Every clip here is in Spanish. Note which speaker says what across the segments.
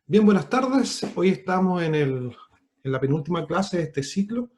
Speaker 1: Bien, buenas tardes. Hoy estamos en la penúltima clase de este ciclo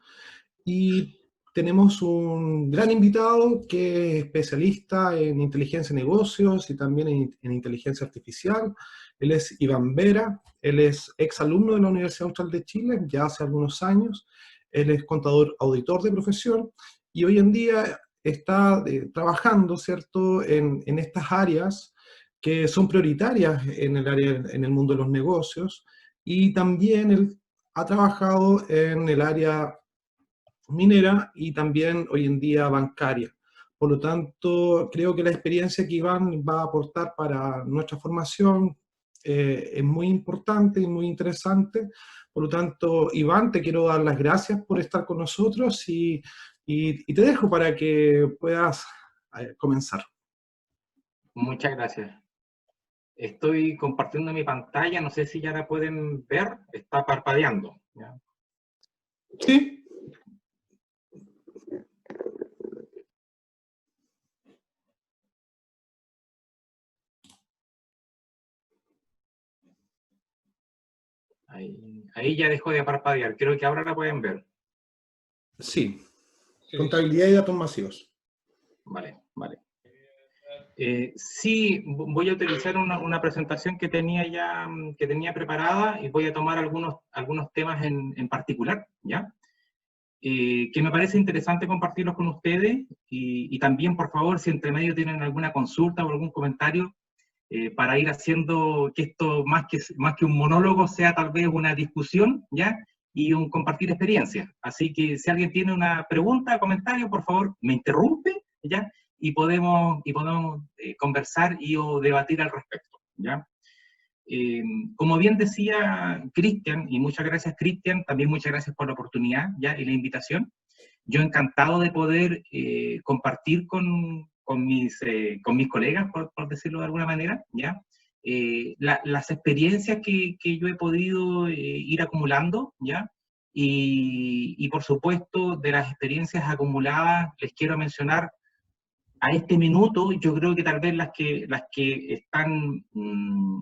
Speaker 1: y tenemos un gran invitado que es especialista en inteligencia de negocios y también en inteligencia artificial. Él es Iván Vera, él es exalumno de la Universidad Austral de Chile ya hace algunos años. Él es contador auditor de profesión y hoy en día está trabajando, ¿cierto?, en estas áreas que son prioritarias en el mundo de los negocios, y también él ha trabajado en el área minera y también hoy en día bancaria. Por lo tanto, creo que la experiencia que Iván va a aportar para nuestra formación es muy importante y muy interesante. Por lo tanto, Iván, te quiero dar las gracias por estar con nosotros y te dejo para que puedas comenzar.
Speaker 2: Muchas gracias. Estoy compartiendo mi pantalla, no sé si ya la pueden ver, está parpadeando, ¿ya?
Speaker 1: Sí.
Speaker 2: Ahí ya dejó de parpadear, creo que ahora la pueden ver.
Speaker 1: Sí, contabilidad y datos masivos.
Speaker 2: Vale. Sí, voy a utilizar una presentación que tenía preparada y voy a tomar algunos temas en particular, ¿ya? Que me parece interesante compartirlos con ustedes y también, por favor, si entre medio tienen alguna consulta o algún comentario, para ir haciendo que esto, más que un monólogo, sea tal vez una discusión, ¿ya? Y un compartir experiencias. Así que si alguien tiene una pregunta, comentario, por favor, me interrumpe, ¿ya? Y podemos conversar o debatir al respecto, ¿ya? Como bien decía Cristian, y muchas gracias Cristian, también muchas gracias por la oportunidad, ¿ya? Y la invitación. Yo encantado de poder compartir con mis colegas, por decirlo de alguna manera, ¿ya? Las experiencias que yo he podido ir acumulando, ¿ya? Y por supuesto, de las experiencias acumuladas, les quiero mencionar a este minuto, yo creo que tal vez las que están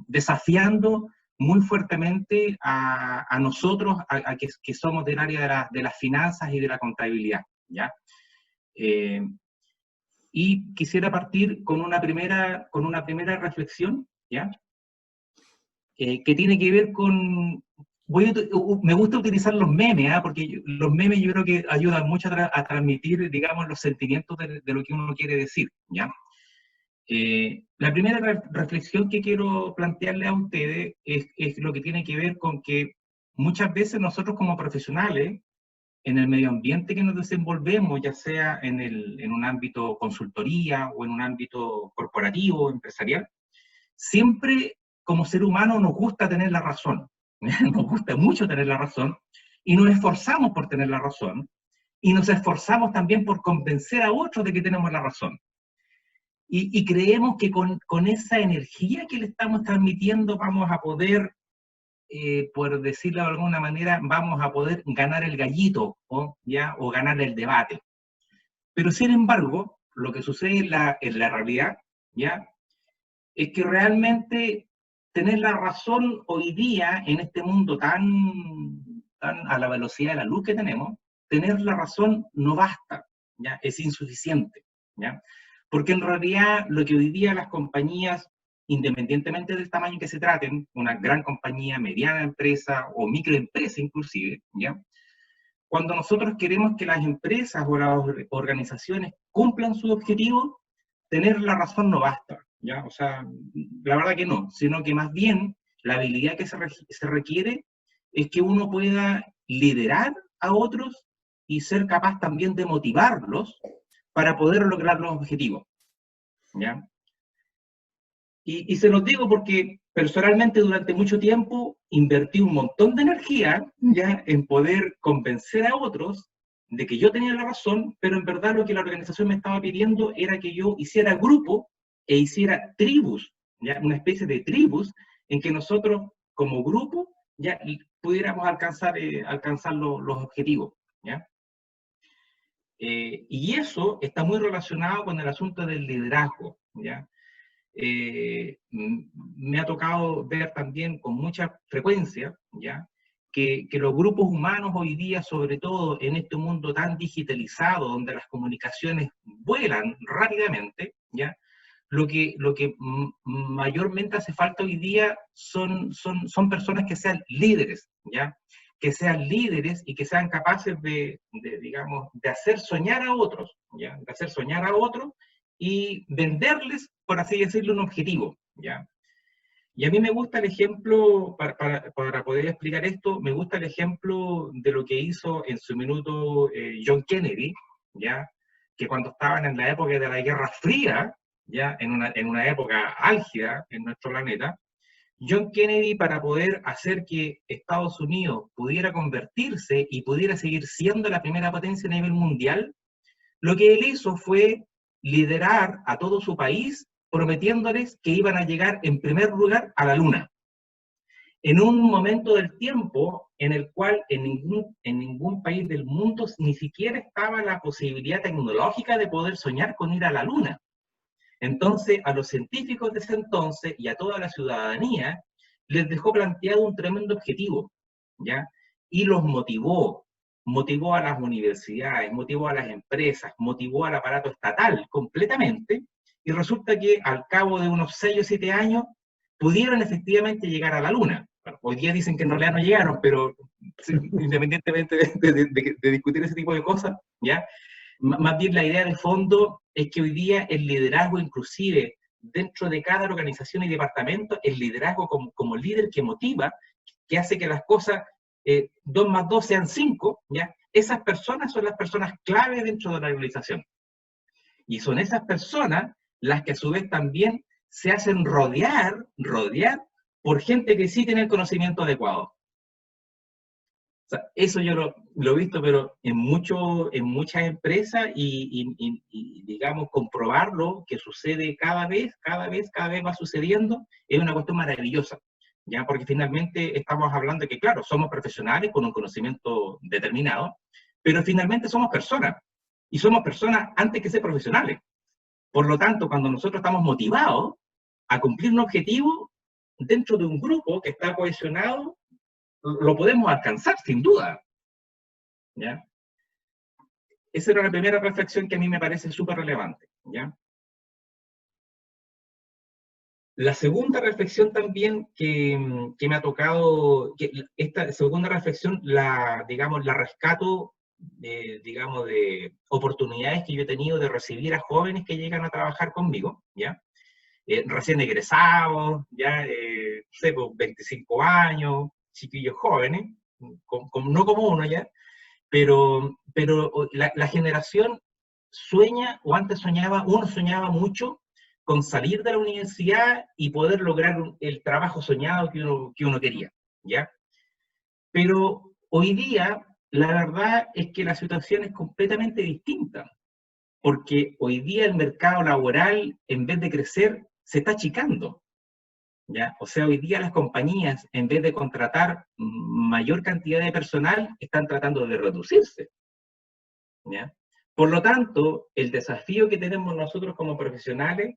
Speaker 2: desafiando muy fuertemente a nosotros, que somos del área de las finanzas y de la contabilidad, ¿ya? Eh, y quisiera partir con una primera reflexión, ¿ya? Que tiene que ver con... me gusta utilizar los memes, porque los memes yo creo que ayudan mucho a transmitir, digamos, los sentimientos de lo que uno quiere decir, ¿ya? La primera reflexión que quiero plantearle a ustedes es lo que tiene que ver con que muchas veces nosotros como profesionales, en el medio ambiente que nos desenvolvemos, ya sea en un ámbito consultoría o en un ámbito corporativo, empresarial, siempre como ser humano nos gusta tener la razón, nos gusta mucho tener la razón, y nos esforzamos por tener la razón, y nos esforzamos también por convencer a otros de que tenemos la razón. Y creemos que con esa energía que le estamos transmitiendo vamos a poder, por decirlo de alguna manera, vamos a poder ganar el gallito, ¿ya? O ganar el debate. Pero sin embargo, lo que sucede en la realidad, ¿ya? Es que realmente tener la razón hoy día, en este mundo tan a la velocidad de la luz que tenemos, tener la razón no basta, ¿ya? Es insuficiente, ¿ya? Porque en realidad lo que hoy día las compañías, independientemente del tamaño que se traten, una gran compañía, mediana empresa o microempresa inclusive, ¿ya? Cuando nosotros queremos que las empresas o las organizaciones cumplan su objetivo, tener la razón no basta, ¿ya? O sea, la verdad que no, sino que más bien la habilidad que se requiere es que uno pueda liderar a otros y ser capaz también de motivarlos para poder lograr los objetivos, ¿ya? Y se los digo porque personalmente durante mucho tiempo invertí un montón de energía, ¿ya?, en poder convencer a otros de que yo tenía la razón, pero en verdad lo que la organización me estaba pidiendo era que yo hiciera grupo e hiciera tribus, ¿ya?, una especie de tribus en que nosotros como grupo ya pudiéramos alcanzar los objetivos, ¿ya? Y eso está muy relacionado con el asunto del liderazgo, ¿ya? me ha tocado ver también con mucha frecuencia, ¿ya? Que los grupos humanos hoy día, sobre todo en este mundo tan digitalizado, donde las comunicaciones vuelan rápidamente, ¿ya? Lo que mayormente hace falta hoy día son personas que sean líderes, ¿ya? Que sean líderes y que sean capaces digamos, de hacer soñar a otros, ¿ya? De hacer soñar a otros y venderles, por así decirlo, un objetivo, ¿ya? Y a mí me gusta el ejemplo, para poder explicar esto, me gusta el ejemplo de lo que hizo en su minuto John Kennedy, ¿ya? Que cuando estaban en la época de la Guerra Fría, ¿ya? En una época álgida en nuestro planeta, John Kennedy, para poder hacer que Estados Unidos pudiera convertirse y pudiera seguir siendo la primera potencia a nivel mundial, lo que él hizo fue liderar a todo su país prometiéndoles que iban a llegar en primer lugar a la Luna. En un momento del tiempo en el cual en ningún país del mundo ni siquiera estaba la posibilidad tecnológica de poder soñar con ir a la Luna. Entonces, a los científicos de ese entonces y a toda la ciudadanía les dejó planteado un tremendo objetivo, ¿ya? Y los motivó a las universidades, motivó a las empresas, motivó al aparato estatal completamente, y resulta que al cabo de unos 6 o 7 años pudieron efectivamente llegar a la Luna. Bueno, hoy día dicen que en realidad no llegaron, pero independientemente de discutir ese tipo de cosas, ¿ya? Más bien la idea de fondo es que hoy día el liderazgo, inclusive dentro de cada organización y departamento, el liderazgo como líder que motiva, que hace que las cosas 2 más 2 sean 5, ¿ya? Esas personas son las personas clave dentro de la organización. Y son esas personas las que a su vez también se hacen rodear por gente que sí tiene el conocimiento adecuado. O sea, eso yo lo he visto, pero en muchas empresas y digamos, comprobarlo, que sucede cada vez va sucediendo, es una cuestión maravillosa, ¿ya? Porque finalmente estamos hablando de que, claro, somos profesionales con un conocimiento determinado, pero finalmente somos personas, y somos personas antes que ser profesionales. Por lo tanto, cuando nosotros estamos motivados a cumplir un objetivo dentro de un grupo que está cohesionado, lo podemos alcanzar, sin duda, ¿ya? Esa era la primera reflexión que a mí me parece súper relevante, ¿ya? La segunda reflexión también que me ha tocado, que esta segunda reflexión la rescato, digamos, de oportunidades que yo he tenido de recibir a jóvenes que llegan a trabajar conmigo, ¿ya? Recién egresados, ya, sé, pues, 25 años, chiquillos jóvenes, no como uno ya, pero la generación sueña, o antes uno soñaba mucho con salir de la universidad y poder lograr el trabajo soñado que uno quería, ¿ya? Pero hoy día, la verdad es que la situación es completamente distinta, porque hoy día el mercado laboral, en vez de crecer, se está achicando, ¿ya? O sea, hoy día las compañías, en vez de contratar mayor cantidad de personal, están tratando de reducirse, ¿ya? Por lo tanto, el desafío que tenemos nosotros como profesionales,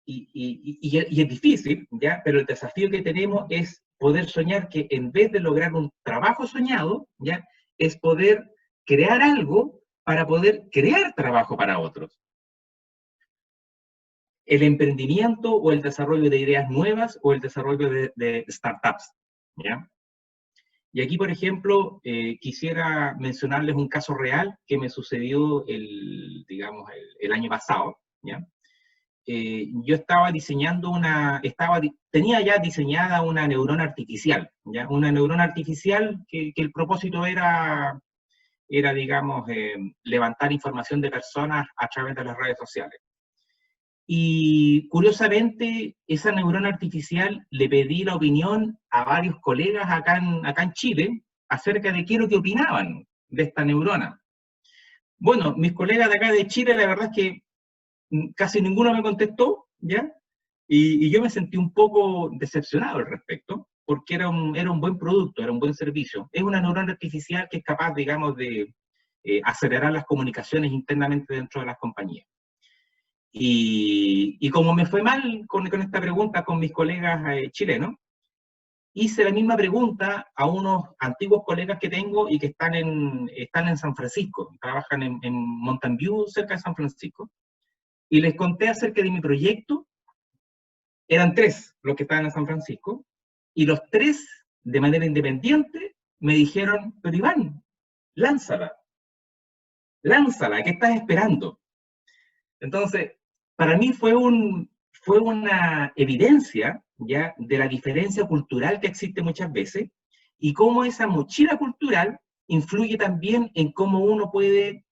Speaker 2: y es difícil, ¿ya? Pero el desafío que tenemos es poder soñar que en vez de lograr un trabajo soñado, ¿ya? Es poder crear algo para poder crear trabajo para otros. El emprendimiento o el desarrollo de ideas nuevas o el desarrollo de startups, ¿ya? Y aquí, por ejemplo, quisiera mencionarles un caso real que me sucedió el año pasado, ¿ya? Yo estaba diseñando tenía ya diseñada una neurona artificial, ¿ya? Una neurona artificial que el propósito era digamos, levantar información de personas a través de las redes sociales. Y curiosamente, esa neurona artificial le pedí la opinión a varios colegas acá en Chile acerca de qué es lo que opinaban de esta neurona. Bueno, mis colegas de acá de Chile, la verdad es que casi ninguno me contestó, ¿ya? Y yo me sentí un poco decepcionado al respecto, porque era un buen producto, era un buen servicio. Es una neurona artificial que es capaz, digamos, de acelerar las comunicaciones internamente dentro de las compañías. Y como me fue mal con esta pregunta con mis colegas chilenos, hice la misma pregunta a unos antiguos colegas que tengo y que están en San Francisco, trabajan en Mountain View, cerca de San Francisco, y les conté acerca de mi proyecto. Eran 3 los que estaban en San Francisco, y los 3, de manera independiente, me dijeron, pero Iván, lánzala, ¿qué estás esperando? Entonces, para mí fue una evidencia, ¿ya?, de la diferencia cultural que existe muchas veces, y cómo esa mochila cultural influye también en cómo uno puede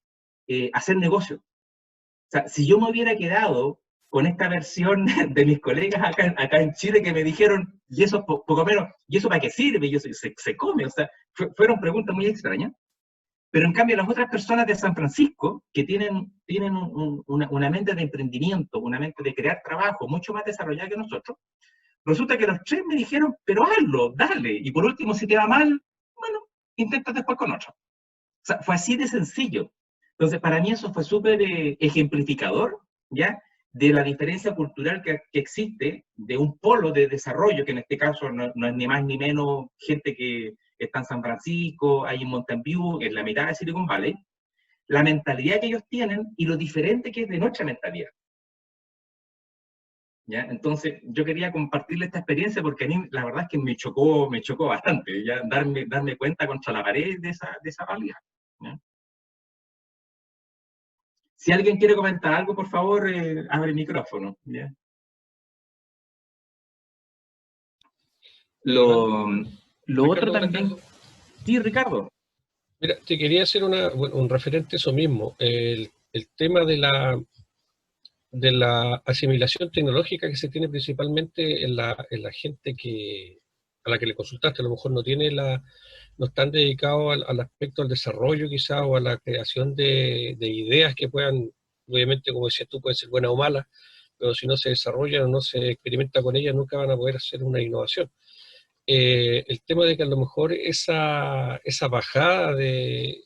Speaker 2: hacer negocio. O sea, si yo me hubiera quedado con esta versión de mis colegas acá en Chile que me dijeron, y eso poco menos, ¿y eso para qué sirve? Y eso se come, o sea, fueron preguntas muy extrañas. Pero en cambio las otras personas de San Francisco, que tienen una mente de emprendimiento, una mente de crear trabajo mucho más desarrollada que nosotros, resulta que los 3 me dijeron, pero hazlo, dale, y por último, si te va mal, bueno, intenta después con otro. O sea, fue así de sencillo. Entonces, para mí eso fue súper ejemplificador, ¿ya?, de la diferencia cultural que existe de un polo de desarrollo, que en este caso no es ni más ni menos gente que está en San Francisco, hay en Mountain View, en la mitad de Silicon Valley, la mentalidad que ellos tienen y lo diferente que es de nuestra mentalidad. ¿Ya? Entonces, yo quería compartirle esta experiencia porque a mí la verdad es que me chocó bastante, ya darme cuenta contra la pared de esa realidad. ¿Ya? Si alguien quiere comentar algo, por favor, abre el micrófono. ¿Ya? Lo otro también... Sí, Ricardo.
Speaker 3: Mira, te quería hacer un referente a eso mismo, el tema de la asimilación tecnológica que se tiene principalmente en la gente a la que le consultaste. A lo mejor no están dedicados al aspecto del desarrollo quizás, o a la creación de ideas que puedan, obviamente como decías tú, pueden ser buenas o malas, pero si no se desarrollan o no se experimenta con ellas, nunca van a poder hacer una innovación. El tema de que a lo mejor esa bajada de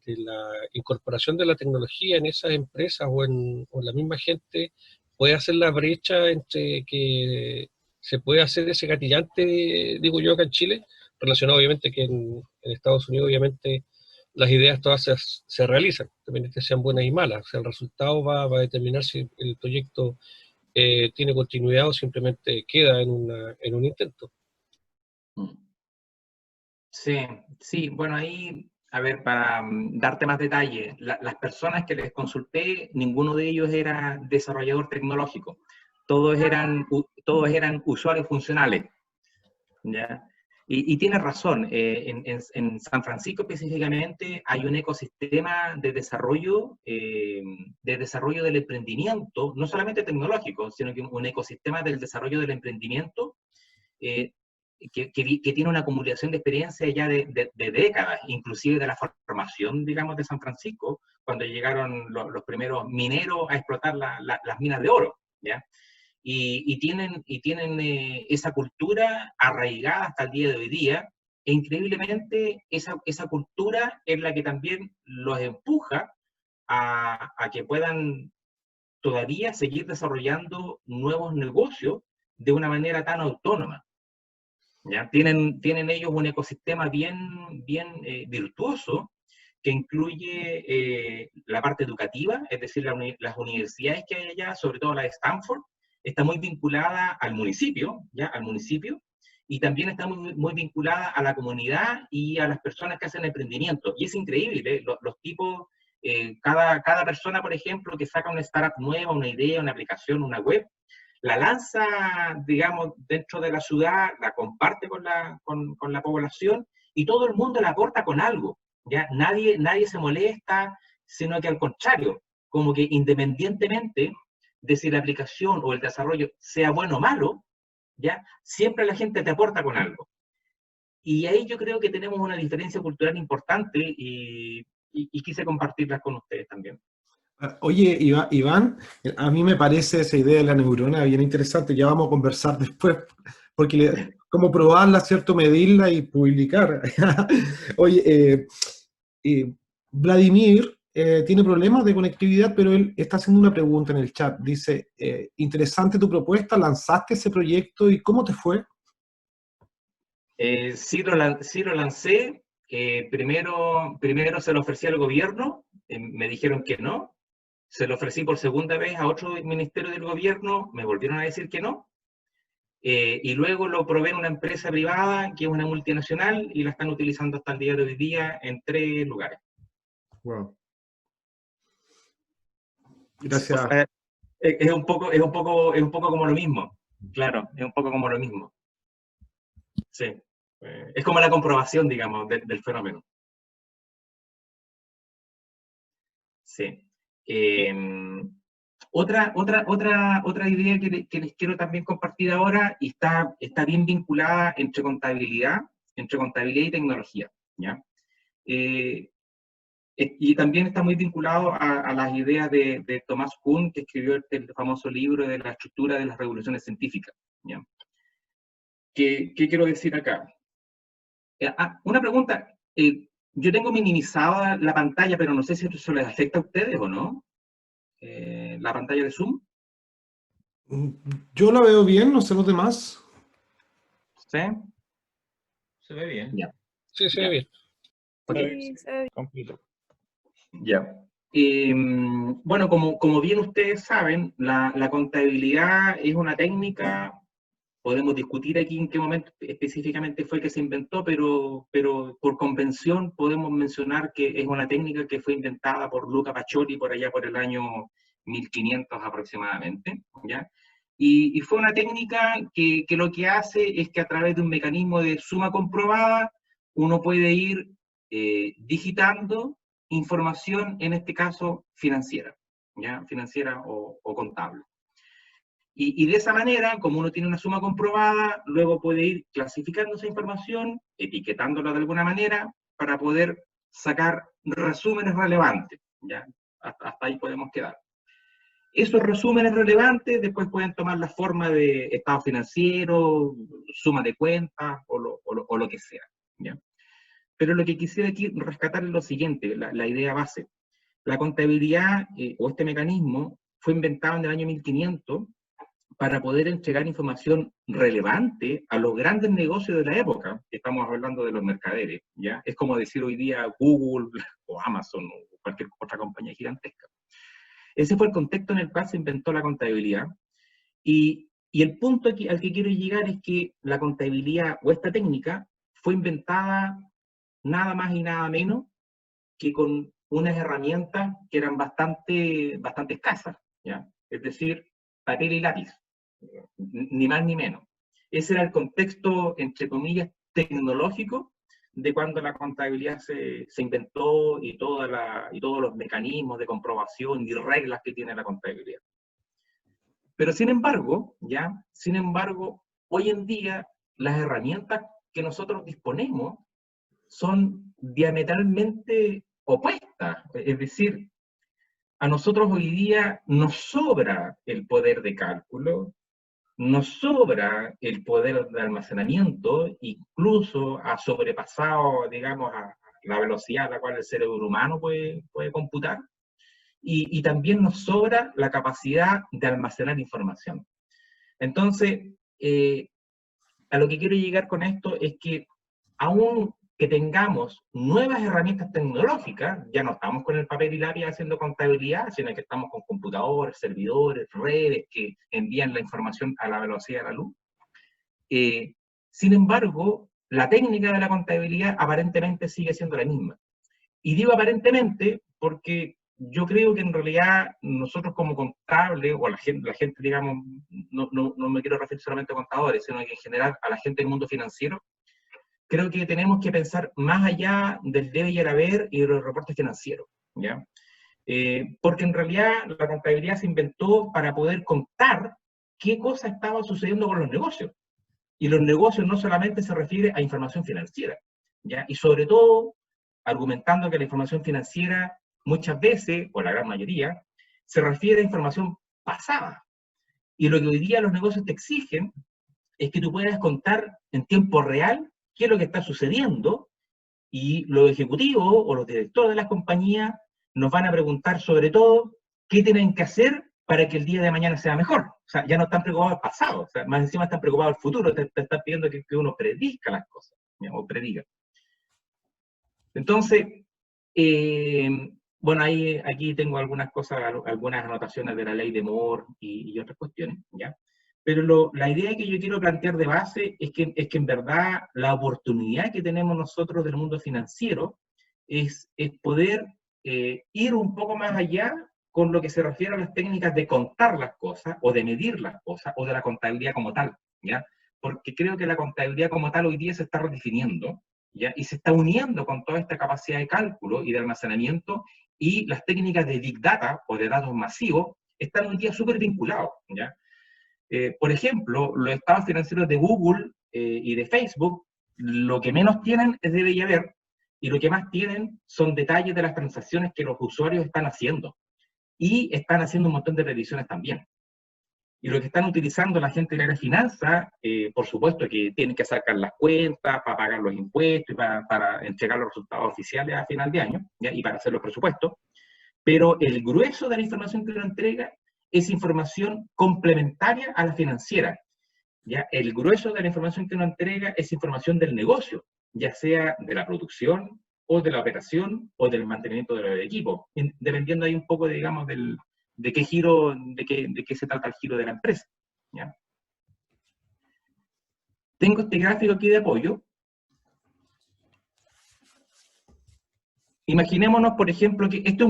Speaker 3: la incorporación de la tecnología en esas empresas o en la misma gente puede hacer la brecha entre que se puede hacer ese gatillante, digo yo, acá en Chile, relacionado obviamente que en Estados Unidos obviamente las ideas todas se realizan, también es que sean buenas y malas, o sea, el resultado va a determinar si el proyecto tiene continuidad o simplemente queda en un intento.
Speaker 2: Sí, bueno, ahí, a ver, para darte más detalles, las personas que les consulté, ninguno de ellos era desarrollador tecnológico, todos eran usuarios funcionales, ¿ya? Y tienes razón, en San Francisco específicamente hay un ecosistema de desarrollo del emprendimiento, no solamente tecnológico, sino que un ecosistema del desarrollo del emprendimiento que tiene una acumulación de experiencia ya de décadas, inclusive de la formación, digamos, de San Francisco, cuando llegaron los primeros mineros a explotar las minas de oro, ¿ya? Y tienen esa cultura arraigada hasta el día de hoy día, e increíblemente esa cultura es la que también los empuja a que puedan todavía seguir desarrollando nuevos negocios de una manera tan autónoma. ¿Ya? Tienen ellos un ecosistema bien virtuoso que incluye la parte educativa, es decir, las universidades que hay allá, sobre todo la de Stanford, está muy vinculada al municipio, ¿ya? Al municipio, y también está muy vinculada a la comunidad y a las personas que hacen emprendimiento. Y es increíble, ¿eh? Los tipos, cada persona, por ejemplo, que saca una startup nueva, una idea, una aplicación, una web, la lanza, digamos, dentro de la ciudad, la comparte con la población y todo el mundo la aporta con algo. ¿Ya? Nadie se molesta, sino que al contrario, como que independientemente de si la aplicación o el desarrollo sea bueno o malo, ¿ya? Siempre la gente te aporta con algo. Y ahí yo creo que tenemos una diferencia cultural importante y quise compartirla con ustedes también.
Speaker 1: Oye, Iván, a mí me parece esa idea de la neurona bien interesante, ya vamos a conversar después, porque como probarla, ¿cierto? Medirla y publicar. Oye, Vladimir tiene problemas de conectividad, pero él está haciendo una pregunta en el chat. Dice, interesante tu propuesta, ¿lanzaste ese proyecto y cómo te fue?
Speaker 2: Sí lo lancé. Primero se lo ofrecí al gobierno, me dijeron que no. Se lo ofrecí por segunda vez a otro ministerio del gobierno, me volvieron a decir que no. Y luego lo probé en una empresa privada, que es una multinacional, y la están utilizando hasta el día de hoy día en 3 lugares.
Speaker 1: Wow.
Speaker 2: O
Speaker 1: Gracias.
Speaker 2: sea, es un poco como lo mismo. Claro, es un poco como lo mismo. Sí. Es como la comprobación, digamos, del fenómeno. Sí. Otra idea que les quiero también compartir ahora, y está bien vinculada entre contabilidad y tecnología, ¿ya? Y también está muy vinculado a las ideas de Thomas Kuhn, que escribió el famoso libro de la estructura de las revoluciones científicas, ¿ya? ¿Qué quiero decir acá? Una pregunta. Yo tengo minimizada la pantalla, pero no sé si eso les afecta a ustedes o no. La pantalla de Zoom.
Speaker 1: Yo la veo bien, no sé los demás.
Speaker 2: ¿Sí?
Speaker 4: Se ve bien.
Speaker 2: Ya.
Speaker 3: Sí, se ve
Speaker 2: Ya.
Speaker 3: bien.
Speaker 2: Okay.
Speaker 4: Sí, se ve bien.
Speaker 2: Completo. Ya. Bueno, como bien ustedes saben, la contabilidad es una técnica. Podemos discutir aquí en qué momento específicamente fue que se inventó, pero por convención podemos mencionar que es una técnica que fue inventada por Luca Pacioli por allá por el año 1500 aproximadamente, ¿ya? Y fue una técnica que lo que hace es que a través de un mecanismo de suma comprobada uno puede ir digitando información, en este caso financiera, ¿ya? Financiera o contable. Y de esa manera, como uno tiene una suma comprobada, luego puede ir clasificando esa información, etiquetándola de alguna manera, para poder sacar resúmenes relevantes, ¿ya? Hasta ahí podemos quedar. Esos resúmenes relevantes después pueden tomar la forma de estado financiero, suma de cuentas o lo que sea, ¿ya? Pero lo que quisiera aquí rescatar es lo siguiente, la idea base. La contabilidad o este mecanismo fue inventado en el año 1500 para poder entregar información relevante a los grandes negocios de la época. Estamos hablando de los mercaderes, ¿ya? Es como decir hoy día Google o Amazon o cualquier otra compañía gigantesca. Ese fue el contexto en el cual se inventó la contabilidad. Y el punto al que quiero llegar es que la contabilidad o esta técnica fue inventada nada más y nada menos que con unas herramientas que eran bastante escasas, ¿ya? Es decir, papel y lápiz, ni más ni menos. Ese era el contexto, entre comillas, tecnológico de cuando la contabilidad se inventó y todos los mecanismos de comprobación y reglas que tiene la contabilidad. Pero sin embargo, hoy en día las herramientas que nosotros disponemos son diametralmente opuestas. Es decir, a nosotros hoy día nos sobra el poder de cálculo, nos sobra el poder de almacenamiento, incluso ha sobrepasado, digamos, a la velocidad a la cual el cerebro humano puede computar, y también nos sobra la capacidad de almacenar información. Entonces, a lo que quiero llegar con esto es que aún que tengamos nuevas herramientas tecnológicas, ya no estamos con el papel y lápiz haciendo contabilidad, sino que estamos con computadores, servidores, redes que envían la información a la velocidad de la luz. Sin embargo, la técnica de la contabilidad aparentemente sigue siendo la misma. Y digo aparentemente porque yo creo que en realidad nosotros como contables, o la gente digamos, no me quiero referir solamente a contadores, sino que en general a la gente del mundo financiero, creo que tenemos que pensar más allá del debe y el haber y de los reportes financieros, ¿ya? Porque en realidad la contabilidad se inventó para poder contar qué cosa estaba sucediendo con los negocios. Y los negocios no solamente se refiere a información financiera, ¿ya? Y sobre todo, argumentando que la información financiera muchas veces, o la gran mayoría, se refiere a información pasada. Y lo que hoy día los negocios te exigen es que tú puedas contar en tiempo real qué es lo que está sucediendo, y los ejecutivos o los directores de las compañías nos van a preguntar sobre todo qué tienen que hacer para que el día de mañana sea mejor. O sea, ya no están preocupados del pasado, o sea, más encima están preocupados del futuro, te están pidiendo que uno predizca las cosas, o prediga. Entonces, bueno, aquí tengo algunas cosas, algunas anotaciones de la ley de Moore y otras cuestiones, ¿ya? Pero la idea que yo quiero plantear de base es que en verdad la oportunidad que tenemos nosotros del mundo financiero es poder ir un poco más allá con lo que se refiere a las técnicas de contar las cosas, o de medir las cosas, o de la contabilidad como tal, ¿ya? Porque creo que la contabilidad como tal hoy día se está redefiniendo, ¿ya? Y se está uniendo con toda esta capacidad de cálculo y de almacenamiento, y las técnicas de Big Data, o de datos masivos, están hoy día súper vinculados, ¿ya? Por ejemplo, los estados financieros de Google y de Facebook, lo que menos tienen es debe y haber, y lo que más tienen son detalles de las transacciones que los usuarios están haciendo. Y están haciendo un montón de predicciones también. Y lo que están utilizando la gente de la finanza, por supuesto que tienen que sacar las cuentas para pagar los impuestos, y para entregar los resultados oficiales a final de año, ¿ya? Y para hacer los presupuestos. Pero el grueso de la información que uno entrega es información complementaria a la financiera, ¿ya? El grueso de la información que uno entrega es información del negocio, ya sea de la producción, o de la operación, o del mantenimiento del equipo, dependiendo ahí un poco, digamos, de qué giro, de qué se trata el giro de la empresa, ¿ya? Tengo este gráfico aquí de apoyo. Imaginémonos, por ejemplo, que este es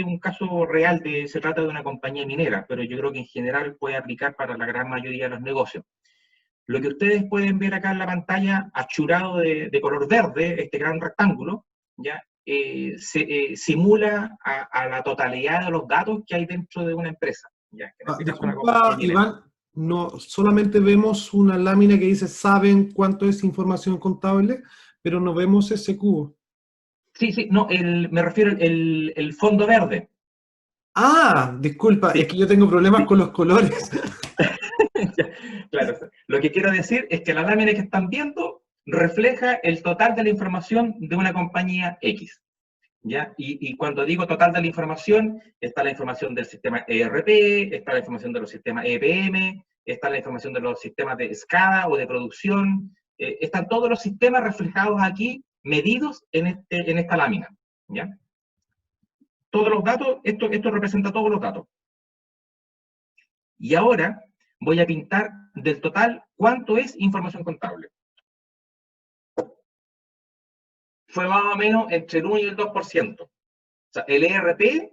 Speaker 2: un caso real, se trata de una compañía minera, pero yo creo que en general puede aplicar para la gran mayoría de los negocios. Lo que ustedes pueden ver acá en la pantalla, achurado de color verde, este gran rectángulo, ¿ya? Simula a la totalidad de los datos que hay dentro de una empresa, ¿ya? Que en este caso
Speaker 1: Disculpa, Iván, no, solamente vemos una lámina que dice saben cuánto es información contable, pero no vemos ese cubo.
Speaker 2: Sí, no, me refiero el fondo verde.
Speaker 1: Ah, disculpa,
Speaker 2: Sí,
Speaker 1: es que yo tengo problemas con los colores.
Speaker 2: claro, lo que quiero decir es que la lámina que están viendo refleja el total de la información de una compañía X, ¿ya? Y cuando digo total de la información, está la información del sistema ERP, está la información de los sistemas EPM, está la información de los sistemas de SCADA o de producción, están todos los sistemas reflejados aquí, medidos en esta lámina, ¿ya? Todos los datos, esto representa todos los datos. Y ahora voy a pintar del total cuánto es información contable. Fue más o menos entre el 1 y el 2%. O sea, el ERP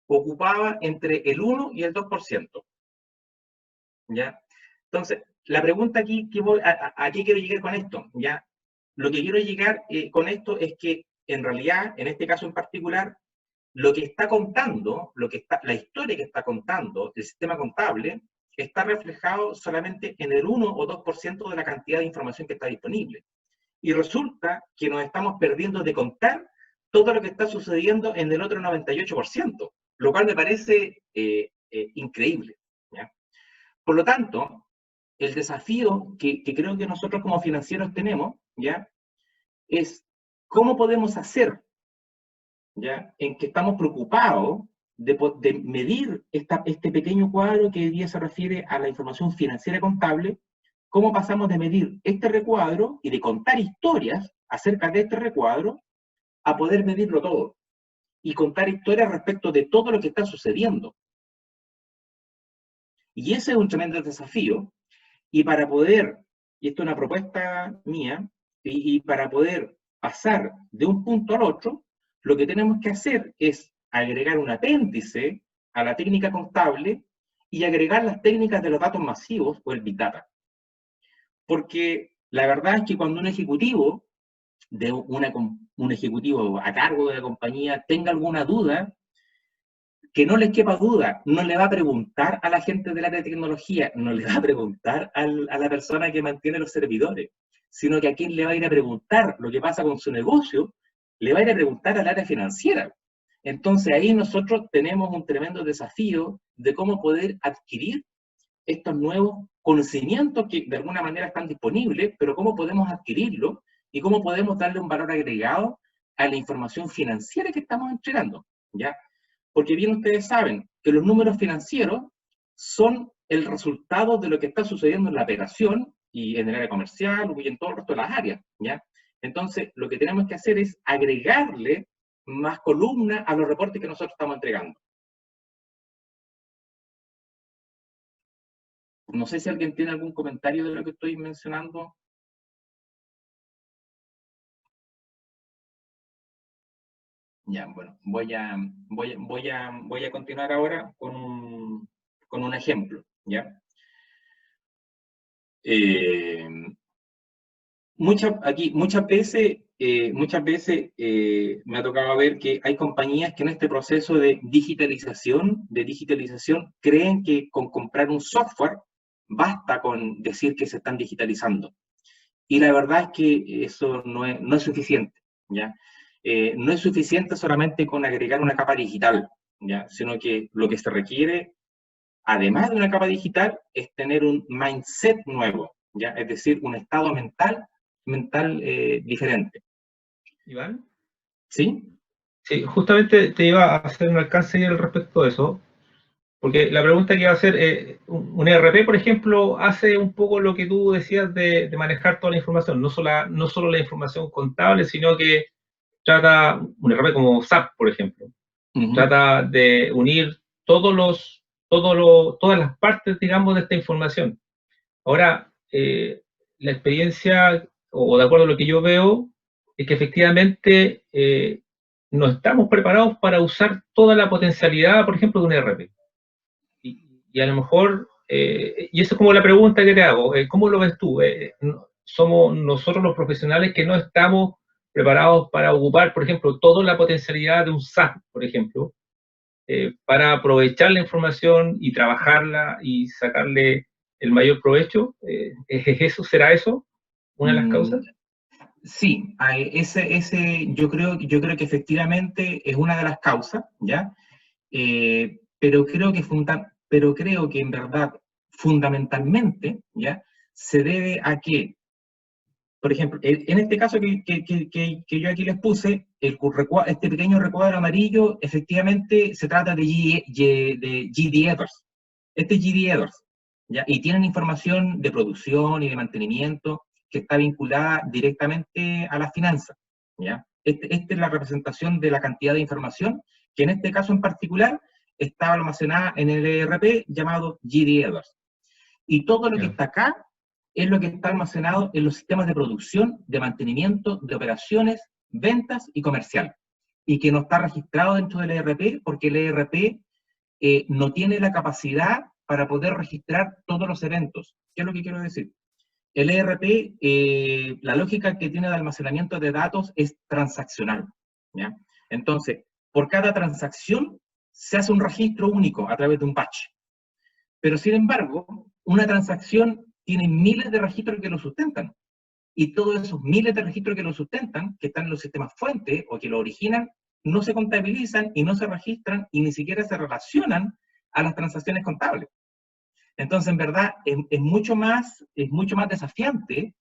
Speaker 2: ocupaba entre el 1 y el 2%. ¿Ya? Entonces, la pregunta aquí, ¿a qué quiero llegar con esto? ¿Ya? Lo que quiero llegar con esto es que, en realidad, en este caso en particular, lo que está contando, la historia que está contando el sistema contable, está reflejado solamente en el 1 o 2% de la cantidad de información que está disponible. Y resulta que nos estamos perdiendo de contar todo lo que está sucediendo en el otro 98%, lo cual me parece increíble, ¿ya? Por lo tanto, el desafío que creo que nosotros como financieros tenemos, ¿ya? Es cómo podemos hacer, ¿ya? En que estamos preocupados de medir este pequeño cuadro que hoy día se refiere a la información financiera contable, cómo pasamos de medir este recuadro y de contar historias acerca de este recuadro a poder medirlo todo y contar historias respecto de todo lo que está sucediendo. Y ese es un tremendo desafío, y para poder, y esto es una propuesta mía, y para poder pasar de un punto al otro, lo que tenemos que hacer es agregar un apéndice a la técnica contable y agregar las técnicas de los datos masivos o el Big Data. Porque la verdad es que cuando un ejecutivo un ejecutivo a cargo de la compañía tenga alguna duda, que no les quepa duda, no le va a preguntar a la gente del área de tecnología, no le va a preguntar a la persona que mantiene los servidores, sino que a quien le va a ir a preguntar lo que pasa con su negocio, le va a ir a preguntar al área financiera. Entonces ahí nosotros tenemos un tremendo desafío de cómo poder adquirir estos nuevos conocimientos que de alguna manera están disponibles, pero cómo podemos adquirirlos y cómo podemos darle un valor agregado a la información financiera que estamos entregando, ¿ya? Porque bien ustedes saben que los números financieros son el resultado de lo que está sucediendo en la operación y en el área comercial y en todo el resto de las áreas, ¿ya? Entonces, lo que tenemos que hacer es agregarle más columnas a los reportes que nosotros estamos entregando. No sé si alguien tiene algún comentario de lo que estoy mencionando. Ya, bueno, voy a continuar ahora con un ejemplo, ¿ya? Muchas veces me ha tocado ver que hay compañías que en este proceso de digitalización, creen que con comprar un software basta con decir que se están digitalizando. Y la verdad es que eso no es suficiente, ¿ya? No es suficiente solamente con agregar una capa digital, ¿ya? Sino que lo que se requiere, además de una capa digital, es tener un mindset nuevo, ¿ya? Es decir, un estado mental diferente.
Speaker 4: Iván.
Speaker 2: ¿Sí?
Speaker 4: Sí, justamente te iba a hacer un alcance al respecto de eso, porque la pregunta que iba a hacer, un ERP, por ejemplo, hace un poco lo que tú decías de manejar toda la información, no solo la información contable, sino que trata, un ERP como SAP, por ejemplo, trata de unir todas las partes, digamos, de esta información. Ahora, la experiencia, o de acuerdo a lo que yo veo, es que efectivamente no estamos preparados para usar toda la potencialidad, por ejemplo, de un ERP. Y a lo mejor, y eso es como la pregunta que te hago, ¿cómo lo ves tú? ¿Somos nosotros los profesionales que no estamos preparados para ocupar, por ejemplo, toda la potencialidad de un SAP, por ejemplo, para aprovechar la información y trabajarla y sacarle el mayor provecho? ¿Será eso una de las causas?
Speaker 2: Sí, yo creo que efectivamente es una de las causas, ¿ya? Pero creo que en verdad, fundamentalmente, ¿ya? Se debe a que, por ejemplo, en este caso que yo aquí les puse, este pequeño recuadro amarillo, efectivamente se trata de GD Edwards. Este es GD Edwards, ¿ya? Y tienen información de producción y de mantenimiento que está vinculada directamente a las finanzas, ¿ya? Esta es la representación de la cantidad de información que en este caso en particular estaba almacenada en el ERP llamado GD Edwards. Y todo lo que está acá es lo que está almacenado en los sistemas de producción, de mantenimiento, de operaciones, ventas y comercial. Y que no está registrado dentro del ERP porque el ERP no tiene la capacidad para poder registrar todos los eventos. ¿Qué es lo que quiero decir? El ERP, la lógica que tiene de almacenamiento de datos es transaccional, ¿ya? Entonces, por cada transacción se hace un registro único a través de un batch. Pero sin embargo, una transacción tiene miles de registros que lo sustentan. Y todos esos miles de registros que lo sustentan, que están en los sistemas fuente o que lo originan, no se contabilizan y no se registran y ni siquiera se relacionan a las transacciones contables. Entonces, en verdad, es mucho más desafiante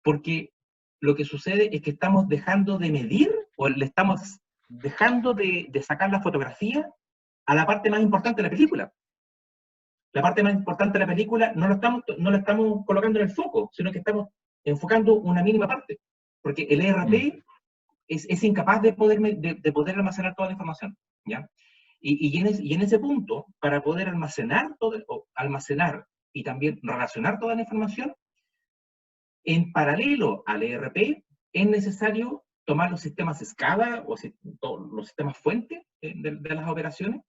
Speaker 2: porque lo que sucede es que estamos dejando de medir o le estamos dejando de sacar la fotografía a la parte más importante de la película. La parte más importante de la película no la estamos colocando en el foco, sino que estamos enfocando una mínima parte. Porque el ERP es incapaz de poder almacenar toda la información, ¿ya? Y en ese punto, para poder almacenar y también relacionar toda la información, en paralelo al ERP, es necesario tomar los sistemas SCADA o los sistemas fuente de las operaciones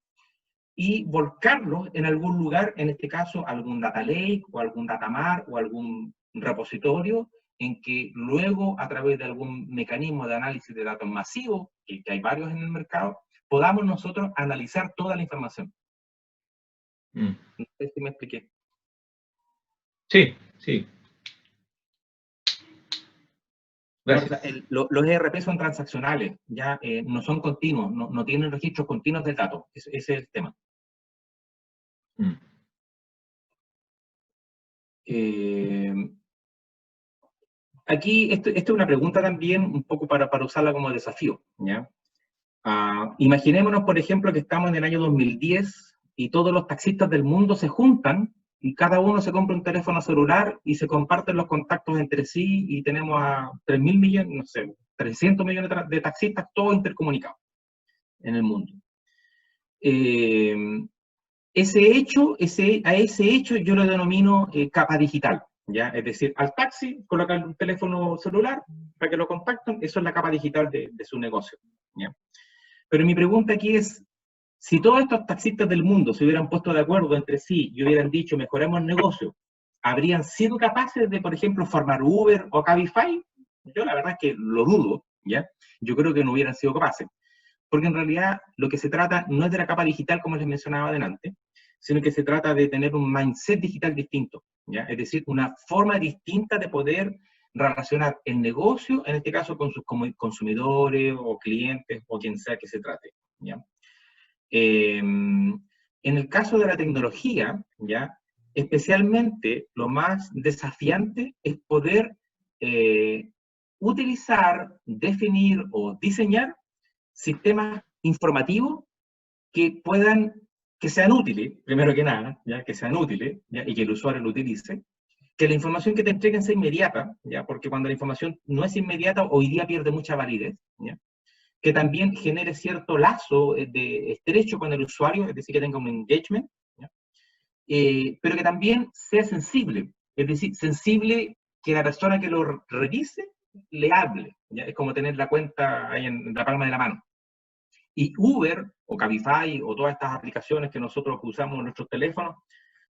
Speaker 2: y volcarlos en algún lugar, en este caso algún data lake o algún data mart o algún repositorio en que luego a través de algún mecanismo de análisis de datos masivos, que hay varios en el mercado, podamos nosotros analizar toda la información. No sé si me expliqué.
Speaker 4: Sí, sí.
Speaker 2: Gracias. Los ERP son transaccionales, ya no son continuos, no tienen registros continuos del dato. Ese es el tema. aquí, esto es una pregunta también, un poco para usarla como desafío, ¿ya? Imaginémonos, por ejemplo, que estamos en el año 2010 y todos los taxistas del mundo se juntan y cada uno se compra un teléfono celular y se comparten los contactos entre sí y tenemos a 3.000 millones, no sé, 300 millones de taxistas todos intercomunicados en el mundo. A ese hecho yo lo denomino capa digital, ¿ya? Es decir, al taxi colocan un teléfono celular para que lo contacten, eso es la capa digital de su negocio, ¿ya? Pero mi pregunta aquí es, si todos estos taxistas del mundo se hubieran puesto de acuerdo entre sí y hubieran dicho mejoremos el negocio, ¿habrían sido capaces de, por ejemplo, formar Uber o Cabify? Yo la verdad es que lo dudo, ¿ya? Yo creo que no hubieran sido capaces. Porque en realidad lo que se trata no es de la capa digital, como les mencionaba adelante, sino que se trata de tener un mindset digital distinto, ¿ya? Es decir, una forma distinta de poder relacionar el negocio, en este caso con sus consumidores o clientes o quien sea que se trate, ¿ya? En el caso de la tecnología, ¿ya? Especialmente lo más desafiante es poder utilizar, definir o diseñar sistemas informativos que sean útiles, primero que nada, ¿ya? Que sean útiles, ¿ya? Y que el usuario lo utilice, que la información que te entreguen sea inmediata, ¿ya? Porque cuando la información no es inmediata, hoy día pierde mucha validez, ¿ya? Que también genere cierto lazo de estrecho con el usuario, es decir, que tenga un engagement, ¿ya? Pero que también sea sensible, es decir, sensible que la persona que lo revise le hable, ¿ya? Es como tener la cuenta ahí en la palma de la mano. Y Uber o Cabify o todas estas aplicaciones que nosotros usamos en nuestros teléfonos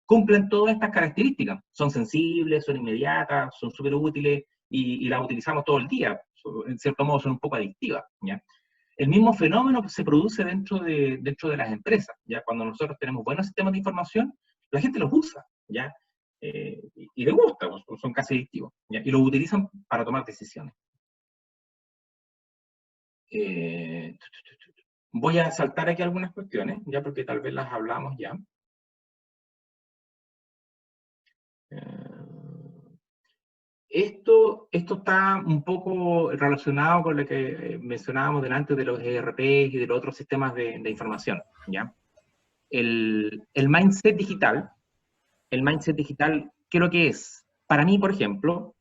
Speaker 2: cumplen todas estas características. Son sensibles, son inmediatas, son súper útiles y las utilizamos todo el día. En cierto modo son un poco adictivas, ¿ya? El mismo fenómeno se produce dentro de las empresas, ¿ya? Cuando nosotros tenemos buenos sistemas de información, la gente los usa, ¿ya? Y les gusta, son casi adictivos, ¿ya? Y los utilizan para tomar decisiones. Voy a saltar aquí algunas cuestiones, ya porque tal vez las hablamos ya. Esto está un poco relacionado con lo que mencionábamos delante de los ERP y de los otros sistemas de información, ¿ya? El mindset digital, ¿qué es lo que es? Para mí, por ejemplo,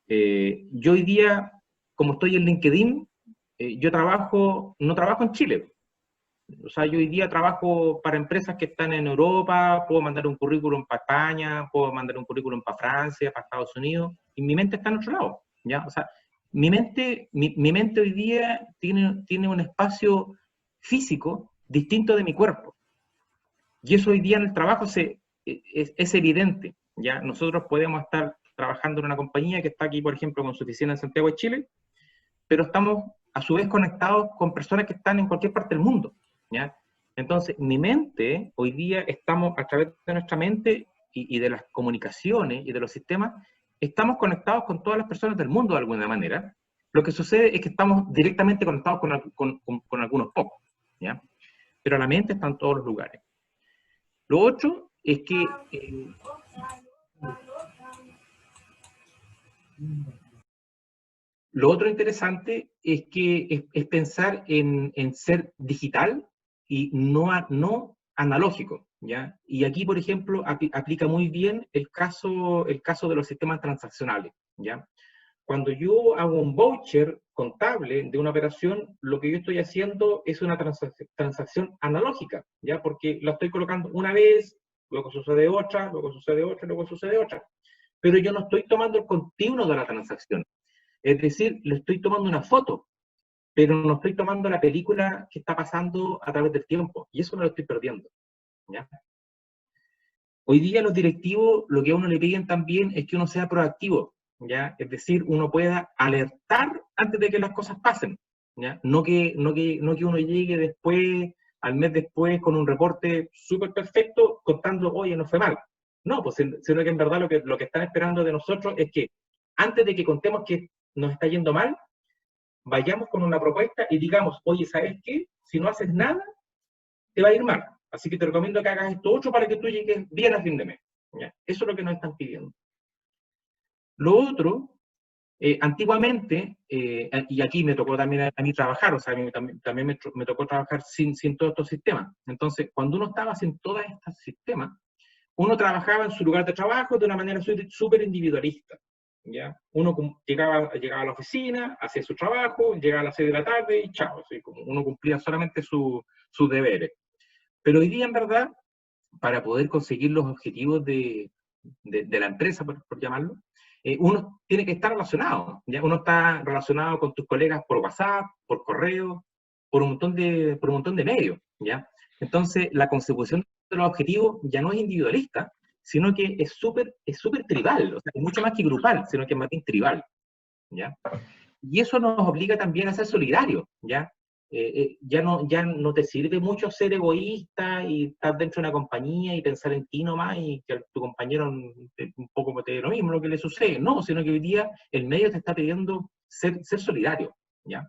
Speaker 2: yo hoy día, como estoy en LinkedIn, yo no trabajo en Chile. O sea, yo hoy día trabajo para empresas que están en Europa, puedo mandar un currículum para España, puedo mandar un currículum para Francia, para Estados Unidos, y mi mente está en otro lado, ¿ya? O sea, mi mente hoy día tiene un espacio físico distinto de mi cuerpo. Y eso hoy día en el trabajo es evidente, ¿ya? Nosotros podemos estar trabajando en una compañía que está aquí, por ejemplo, con su oficina en Santiago de Chile, pero estamos a su vez conectados con personas que están en cualquier parte del mundo, ¿ya? Entonces, mi mente, hoy día estamos a través de nuestra mente y de las comunicaciones y de los sistemas, estamos conectados con todas las personas del mundo de alguna manera. Lo que sucede es que estamos directamente conectados con algunos pocos, ¿ya? Pero la mente está en todos los lugares. Lo otro es que lo otro interesante es que es pensar en ser digital y no analógico, ¿ya? Y aquí, por ejemplo, aplica muy bien el caso de los sistemas transaccionales, ¿ya? Cuando yo hago un voucher contable de una operación, lo que yo estoy haciendo es una transacción analógica, ¿ya? Porque la estoy colocando una vez, luego sucede otra, luego sucede otra, luego sucede otra. Pero yo no estoy tomando el continuo de la transacción. Es decir, le estoy tomando una foto, pero no estoy tomando la película que está pasando a través del tiempo. Y eso me lo estoy perdiendo, ¿ya? Hoy día los directivos, lo que a uno le piden también es que uno sea proactivo, ¿ya? Es decir, uno pueda alertar antes de que las cosas pasen, ¿ya? No que uno llegue después, al mes después, con un reporte súper perfecto, contando, oye, no fue mal. No, pues, sino que en verdad lo que están esperando de nosotros es que antes de que contemos que nos está yendo mal, vayamos con una propuesta y digamos, oye, ¿sabes qué? Si no haces nada, te va a ir mal. Así que te recomiendo que hagas esto otro para que tú llegues bien a fin de mes, ¿ya? Eso es lo que nos están pidiendo. Lo otro Antiguamente, y aquí me tocó también a mí trabajar, o sea, a mí también me tocó trabajar sin todos estos sistemas. Entonces, cuando uno estaba sin todos estos sistemas, uno trabajaba en su lugar de trabajo de una manera súper individualista. ¿Ya? Uno llegaba a la oficina, hacía su trabajo, llegaba a las 6 de la tarde y chao, así como uno cumplía solamente sus deberes. Pero hoy día, en verdad, para poder conseguir los objetivos de la empresa, por llamarlo, uno tiene que estar relacionado, ¿ya? Uno está relacionado con tus colegas por WhatsApp, por correo, por un montón de medios, ¿ya? Entonces, la consecución de los objetivos ya no es individualista, sino que es súper tribal, o sea, es mucho más que grupal, sino que es más bien tribal, ¿ya? Y eso nos obliga también a ser solidarios, ¿ya? Ya no te sirve mucho ser egoísta y estar dentro de una compañía y pensar en ti nomás y que tu compañero un poco te dé lo mismo lo que le sucede, no, sino que hoy día el medio te está pidiendo ser solidario, ¿ya?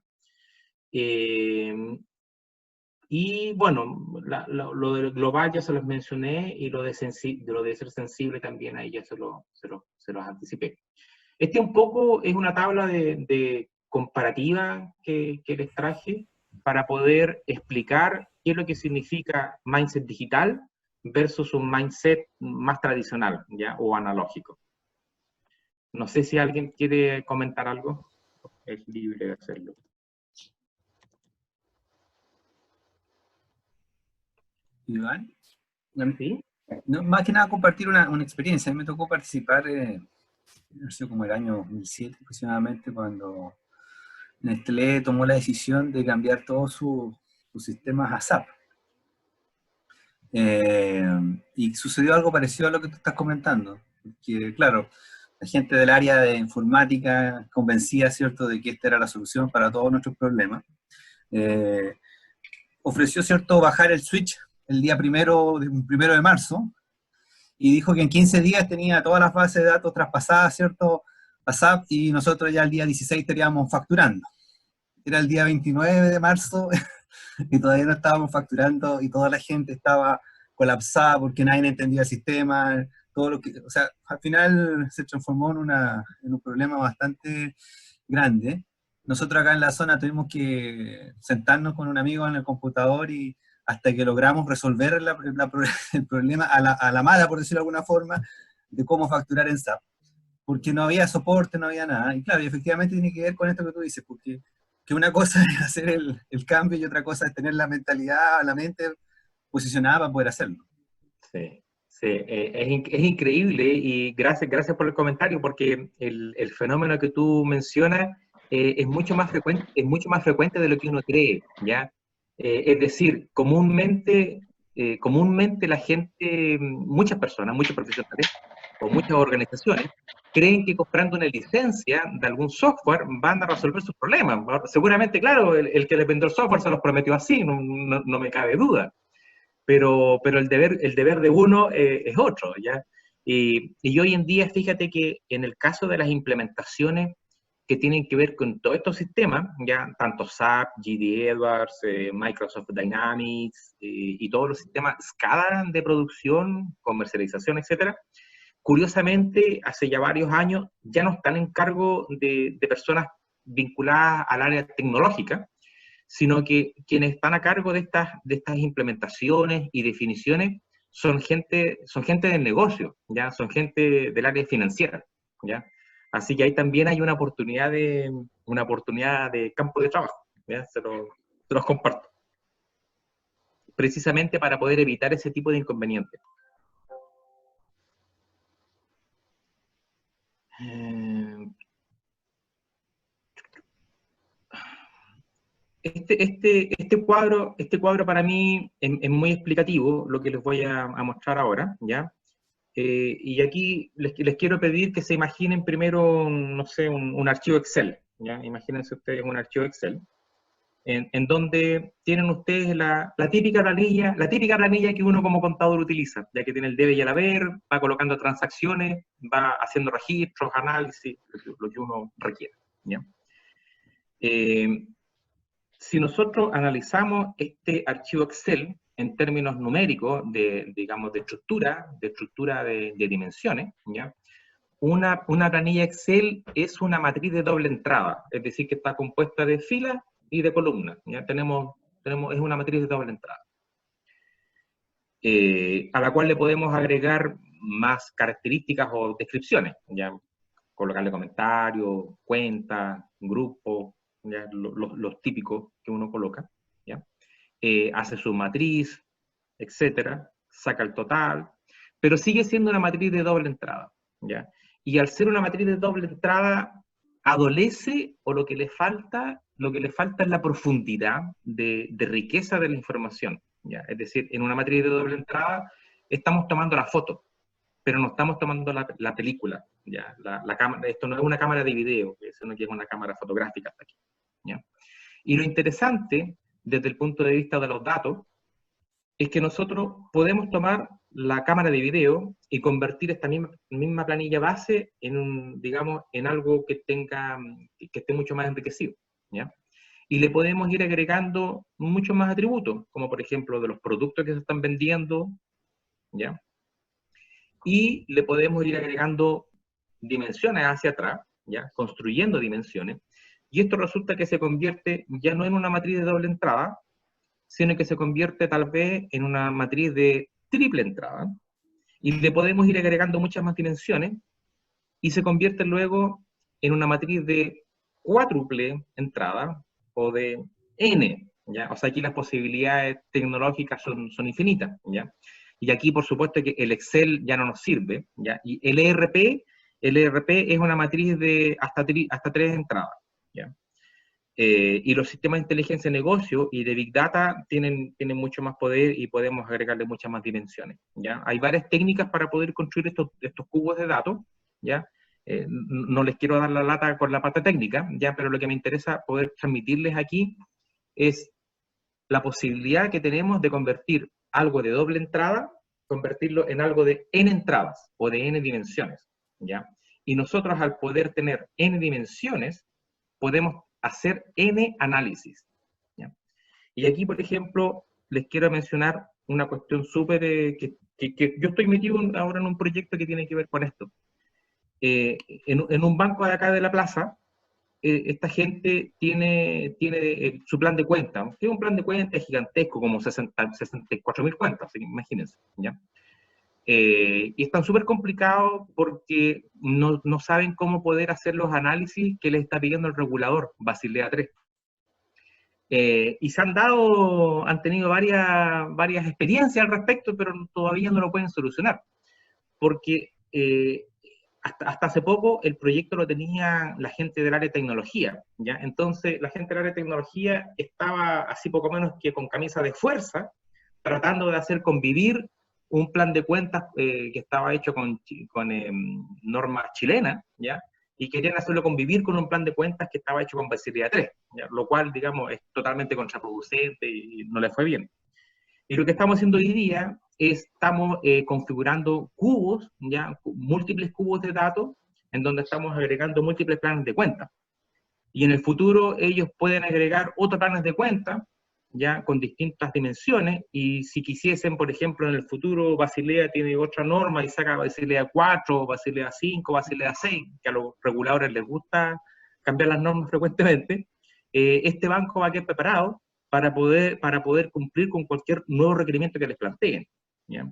Speaker 2: Y bueno, lo de global ya se los mencioné y lo de ser sensible también ahí ya se los anticipé. Este un poco es una tabla de comparativa que les traje para poder explicar qué es lo que significa mindset digital versus un mindset más tradicional, ¿ya? O analógico. No sé si alguien quiere comentar algo, es libre de hacerlo.
Speaker 5: Iván,
Speaker 2: ¿Sí?
Speaker 5: no, más que nada compartir una experiencia. A mí me tocó participar, no sé, como el año 2007 aproximadamente, cuando Nestlé tomó la decisión de cambiar todos sus sistemas a SAP. Y sucedió algo parecido a lo que tú estás comentando, que claro, la gente del área de informática convencía, ¿cierto?, de que esta era la solución para todos nuestros problemas. Ofreció, ¿cierto?, bajar el switch el día primero de marzo, y dijo que en 15 días tenía todas las bases de datos traspasadas, ¿cierto?, a SAP, y nosotros ya el día 16 estaríamos facturando. Era el día 29 de marzo y todavía no estábamos facturando y toda la gente estaba colapsada porque nadie entendía el sistema, todo lo que, o sea, al final se transformó en un problema bastante grande. Nosotros acá en la zona tuvimos que sentarnos con un amigo en el computador y hasta que logramos resolver el problema a la mala, por decirlo de alguna forma, de cómo facturar en SAP. Porque no había soporte, no había nada. Y claro, y efectivamente tiene que ver con esto que tú dices, porque que una cosa es hacer el cambio y otra cosa es tener la mentalidad, la mente posicionada para poder hacerlo.
Speaker 2: Sí, sí, es increíble y gracias por el comentario, porque el fenómeno que tú mencionas es mucho más frecuente de lo que uno cree, ¿ya? Es decir, comúnmente la gente, muchas personas, muchos profesionales o muchas organizaciones creen que comprando una licencia de algún software van a resolver sus problemas. Seguramente, claro, el que le vendió el software se los prometió así, no me cabe duda. Pero el deber de uno es otro, ¿ya? Y hoy en día, fíjate que en el caso de las implementaciones que tienen que ver con todos estos sistemas, ya tanto SAP, GD Edwards, Microsoft Dynamics y todos los sistemas SCADA de producción, comercialización, etcétera, curiosamente, hace ya varios años ya no están en cargo de personas vinculadas al área tecnológica, sino que quienes están a cargo de estas implementaciones y definiciones son gente del negocio, ¿ya? Son gente del área financiera, ¿ya? Así que ahí también hay una oportunidad de campo de trabajo, ¿ya? Se los comparto. Precisamente para poder evitar ese tipo de inconvenientes. Este cuadro para mí es muy explicativo, lo que les voy a mostrar ahora, ¿ya? Y aquí les quiero pedir que se imaginen primero, no sé, un archivo Excel, ¿ya? Imagínense ustedes un archivo Excel, en donde tienen ustedes la típica planilla que uno como contador utiliza, ya que tiene el debe y el haber, va colocando transacciones, va haciendo registros, análisis, lo que uno requiera, ¿ya? Si nosotros analizamos este archivo Excel en términos numéricos, digamos, de estructura de dimensiones, ¿ya? una planilla Excel es una matriz de doble entrada, es decir, que está compuesta de filas y de columnas. ¿Ya? Es una matriz de doble entrada, a la cual le podemos agregar más características o descripciones, ¿ya? Colocarle comentarios, cuentas, grupos, los típicos que uno coloca, ¿ya? Hace su matriz, etcétera, saca el total, pero sigue siendo una matriz de doble entrada, ¿ya? Y al ser una matriz de doble entrada, adolece, o lo que le falta es la profundidad de riqueza de la información, ¿ya? Es decir, en una matriz de doble entrada estamos tomando la foto, pero no estamos tomando la película, ¿ya? La cámara, esto no es una cámara de video, sino que es una cámara fotográfica hasta aquí, ¿ya? Y lo interesante, desde el punto de vista de los datos, es que nosotros podemos tomar la cámara de video y convertir esta misma planilla base en digamos, en algo que esté mucho más enriquecido, ¿ya? Y le podemos ir agregando muchos más atributos, como por ejemplo de los productos que se están vendiendo, ¿ya? Y le podemos ir agregando dimensiones hacia atrás, ¿ya? Construyendo dimensiones, y esto resulta que se convierte ya no en una matriz de doble entrada, sino que se convierte tal vez en una matriz de triple entrada, y le podemos ir agregando muchas más dimensiones, y se convierte luego en una matriz de cuádruple entrada, o de n, ¿ya? O sea, aquí las posibilidades tecnológicas son infinitas, ¿ya? Y aquí, por supuesto, que el Excel ya no nos sirve, ¿ya? Y el ERP es una matriz de hasta 3 entradas, ¿ya? Y los sistemas de inteligencia de negocio y de Big Data tienen mucho más poder y podemos agregarle muchas más dimensiones, ¿ya? Hay varias técnicas para poder construir estos cubos de datos, ¿ya? No les quiero dar la lata con la parte técnica, ¿ya? Pero lo que me interesa poder transmitirles aquí es la posibilidad que tenemos de convertir algo de doble entrada, convertirlo en algo de n entradas o de n dimensiones, ¿ya? Y nosotros, al poder tener n dimensiones, podemos hacer n análisis, ¿ya? Y aquí, por ejemplo, les quiero mencionar una cuestión súper que yo estoy metido ahora en un proyecto que tiene que ver con esto. En un banco de acá de la plaza, esta gente tiene su plan de cuenta, que es un plan de cuenta gigantesco, como 64.000 cuentas, imagínense, ¿ya? Y están súper complicados porque no saben cómo poder hacer los análisis que les está pidiendo el regulador, Basilea III. Y han tenido varias experiencias al respecto, pero todavía no lo pueden solucionar. Porque hasta hace poco el proyecto lo tenía la gente del área de tecnología, ¿ya? Entonces la gente del área de tecnología estaba así poco menos que con camisa de fuerza, tratando de hacer convivir un plan de cuentas que estaba hecho con normas chilenas, ¿ya? Y querían hacerlo convivir con un plan de cuentas que estaba hecho con Basilea III, ¿ya? Lo cual, digamos, es totalmente contraproducente y no le fue bien. Y lo que estamos haciendo hoy día estamos configurando cubos, ¿ya? Múltiples cubos de datos, en donde estamos agregando múltiples planes de cuenta. Y en el futuro ellos pueden agregar otros planes de cuenta, ya con distintas dimensiones, y si quisiesen, por ejemplo, en el futuro Basilea tiene otra norma y saca Basilea 4, Basilea 5, Basilea 6, que a los reguladores les gusta cambiar las normas frecuentemente, este banco va a quedar preparado para poder cumplir con cualquier nuevo requerimiento que les planteen, ¿ya?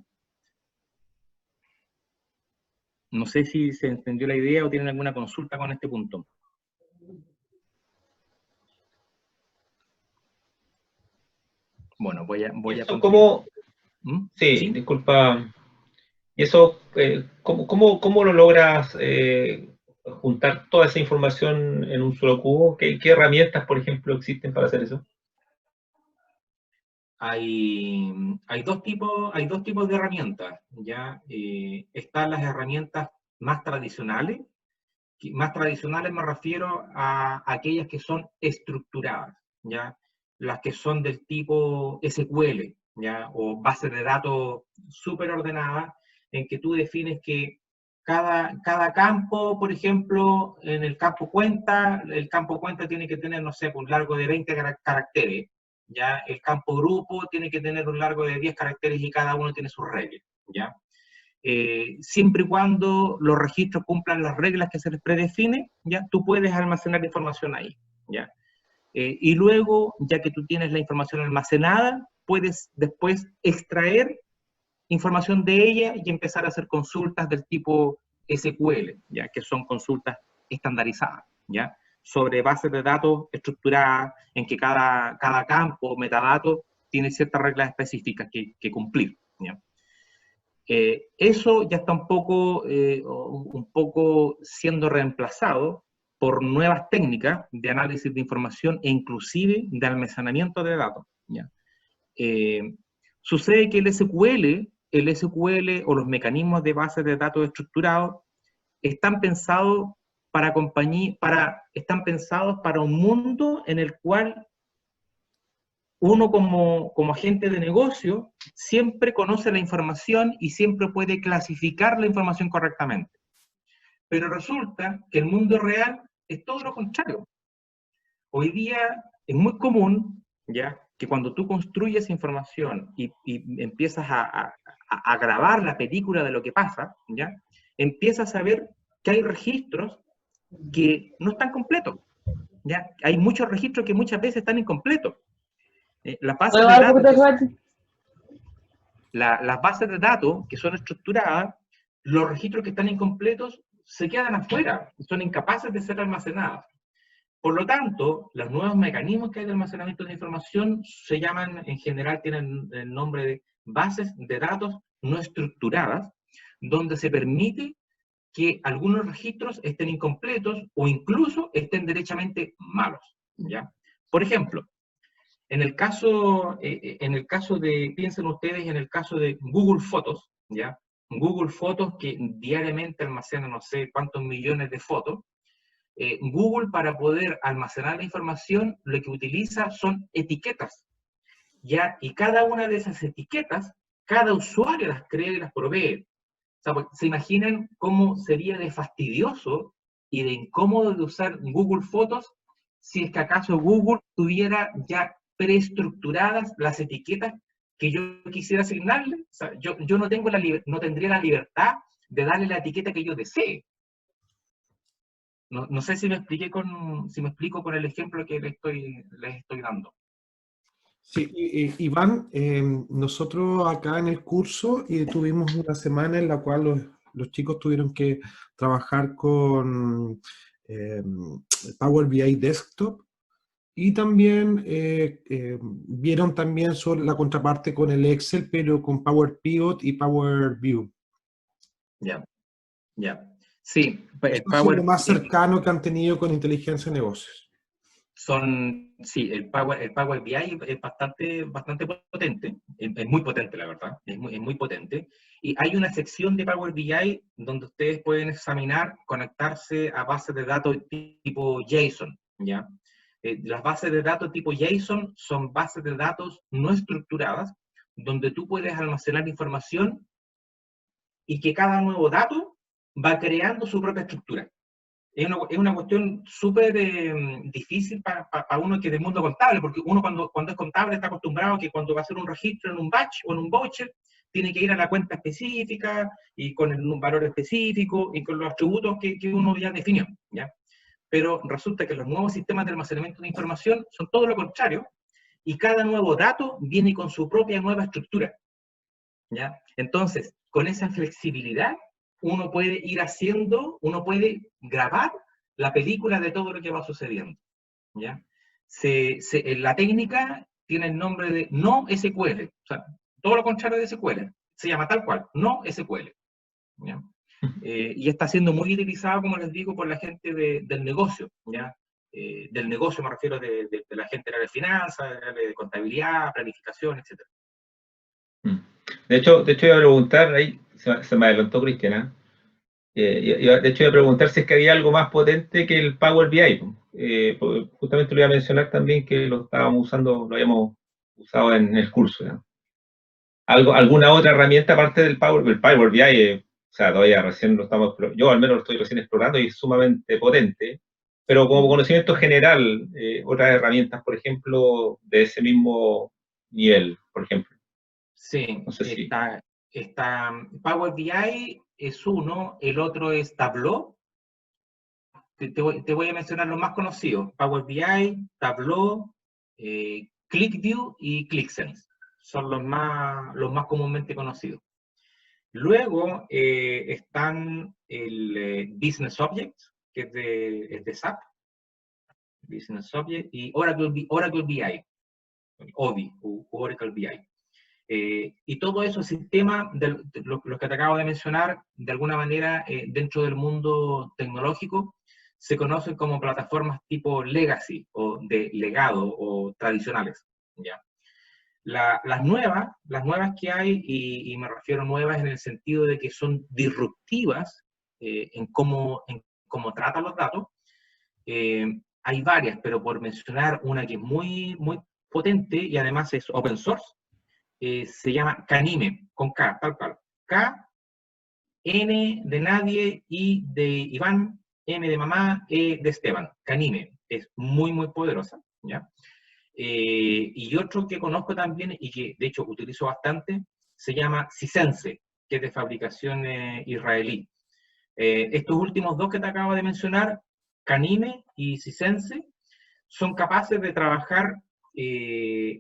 Speaker 2: No sé si se entendió la idea o tienen alguna consulta con este punto. Bueno, voy a
Speaker 4: ¿Cómo?
Speaker 2: ¿Mm?
Speaker 4: Sí,
Speaker 2: ¿Sí?
Speaker 4: disculpa. ¿Y eso, cómo lo logras juntar toda esa información en un solo cubo? ¿Qué herramientas, por ejemplo, existen para hacer eso?
Speaker 2: Hay dos tipos de herramientas, ¿ya? Están las herramientas más tradicionales. Más tradicionales me refiero a aquellas que son estructuradas, ¿ya? Las que son del tipo SQL, ¿ya? O bases de datos súper ordenadas, en que tú defines que cada campo, por ejemplo, en el campo cuenta tiene que tener, no sé, un largo de 20 caracteres, ¿ya? El campo grupo tiene que tener un largo de 10 caracteres y cada uno tiene sus reglas, ¿ya? siempre y cuando los registros cumplan las reglas que se les predefine, ¿ya? Tú puedes almacenar información ahí, ¿ya? Y luego, ya que tú tienes la información almacenada, puedes después extraer información de ella y empezar a hacer consultas del tipo SQL, ¿ya? Que son consultas estandarizadas, ¿ya? Sobre bases de datos estructuradas en que cada campo o metadato tiene ciertas reglas específicas que cumplir, ¿ya? Eso ya está un poco siendo reemplazado por nuevas técnicas de análisis de información e inclusive de almacenamiento de datos, ¿ya? Sucede que el SQL o los mecanismos de bases de datos estructurados están pensados están pensados para un mundo en el cual uno como agente de negocio siempre conoce la información y siempre puede clasificar la información correctamente. Pero resulta que el mundo real es todo lo contrario. Hoy día es muy común, ¿ya?, que cuando tú construyes información y empiezas a grabar la película de lo que pasa, ¿ya?, empiezas a ver que hay registros que no están completos, ¿ya? Hay muchos registros que muchas veces están incompletos. Las bases de datos que son estructuradas, los registros que están incompletos se quedan afuera, son incapaces de ser almacenados. Por lo tanto, los nuevos mecanismos que hay de almacenamiento de información se llaman, en general, tienen el nombre de bases de datos no estructuradas, donde se permite que algunos registros estén incompletos o incluso estén derechamente malos, ¿ya? Por ejemplo, en el caso de, piensen ustedes en el caso de Google Fotos, ¿ya? Google Fotos que diariamente almacena no sé cuántos millones de fotos. Google, para poder almacenar la información, lo que utiliza son etiquetas, ¿ya? Y cada una de esas etiquetas, cada usuario las crea y las provee. O sea, pues, se imaginan cómo sería de fastidioso y de incómodo de usar Google Fotos si es que acaso Google tuviera ya preestructuradas las etiquetas que yo quisiera asignarle. O sea, yo no tendría la libertad de darle la etiqueta que yo desee. No sé si me explico con el ejemplo que les estoy dando.
Speaker 1: Sí, Iván, nosotros acá en el curso tuvimos una semana en la cual los chicos tuvieron que trabajar con Power BI Desktop y también vieron también sobre la contraparte con el Excel, pero con Power Pivot y Power View.
Speaker 2: Ya. Sí,
Speaker 1: el Power, lo más cercano que han tenido con inteligencia de negocios.
Speaker 2: Sí, el Power BI es bastante potente, es muy potente, la verdad, es muy potente. Y hay una sección de Power BI donde ustedes pueden examinar, conectarse a bases de datos tipo JSON, ¿ya? Las bases de datos tipo JSON son bases de datos no estructuradas, donde tú puedes almacenar información y que cada nuevo dato va creando su propia estructura. Es una cuestión súper difícil para uno que es del mundo contable, porque uno cuando es contable está acostumbrado a que cuando va a hacer un registro en un batch o en un voucher, tiene que ir a la cuenta específica y con un valor específico y con los atributos que uno ya definió, ¿ya? Pero resulta que los nuevos sistemas de almacenamiento de información son todo lo contrario, y cada nuevo dato viene con su propia nueva estructura, ¿ya? Entonces, con esa flexibilidad, uno puede uno puede grabar la película de todo lo que va sucediendo, ¿ya? La técnica tiene el nombre de no SQL, o sea, todo lo contrario de SQL, se llama tal cual, no SQL, ¿ya? Y está siendo muy utilizado, como les digo, por la gente del negocio, ¿ya? Del negocio me refiero de la gente de finanzas, de contabilidad, planificación, etc.
Speaker 4: De hecho iba a preguntar, ahí se me adelantó Cristiana, de hecho iba a preguntar si es que había algo más potente que el Power BI. Justamente lo iba a mencionar también que lo habíamos usado en el curso, ¿no? ¿Alguna otra herramienta aparte del Power BI? O sea, todavía recién yo al menos lo estoy recién explorando y es sumamente potente, pero como conocimiento general, otras herramientas, por ejemplo, de ese mismo nivel, por ejemplo.
Speaker 2: Sí,
Speaker 4: no sé
Speaker 2: está Power BI es uno, el otro es Tableau. Te voy a mencionar los más conocidos. Power BI, Tableau, ClickView y ClickSense. Son los más comúnmente conocidos. Luego están el Business Objects, que es de SAP. Business Object y Oracle BI, OBI, Oracle BI. Y todo eso, sistema, lo que te acabo de mencionar, de alguna manera, dentro del mundo tecnológico, se conocen como plataformas tipo legacy, o de legado, o tradicionales. ¿Ya? Las nuevas que hay, y me refiero a nuevas en el sentido de que son disruptivas en cómo tratan los datos, hay varias, pero por mencionar una que es muy, muy potente y además es open source, se llama Canime, con K, tal cual. K, N de nadie, I de Iván, M de mamá, E de Esteban. Canime, es muy, muy poderosa, ¿ya? Y otro que conozco también y que de hecho utilizo bastante, se llama Sisense, que es de fabricación israelí. Estos últimos dos que te acabo de mencionar, Canime y Sisense, son capaces de trabajar,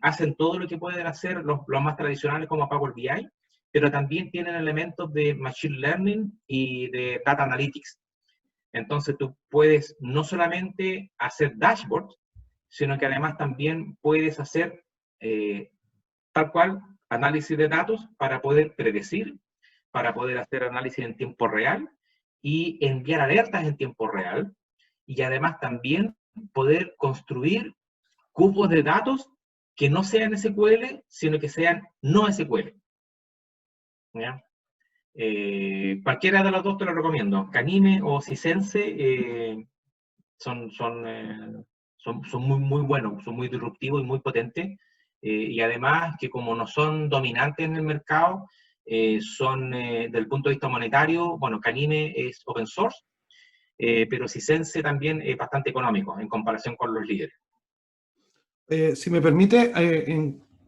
Speaker 2: hacen todo lo que pueden hacer los más tradicionales como Power BI, pero también tienen elementos de Machine Learning y de Data Analytics. Entonces tú puedes no solamente hacer dashboards, sino que además también puedes hacer tal cual análisis de datos para poder predecir, para poder hacer análisis en tiempo real y enviar alertas en tiempo real, y además también poder construir cubos de datos que no sean SQL, sino que sean no SQL. ¿Ya? Cualquiera de los dos te lo recomiendo. Canime o Sisense son muy, muy buenos, son muy disruptivos y muy potentes. Y además que como no son dominantes en el mercado, son desde el punto de vista monetario, bueno, Canime es open source, pero Sisense también es bastante económico en comparación con los líderes.
Speaker 1: Si me permite,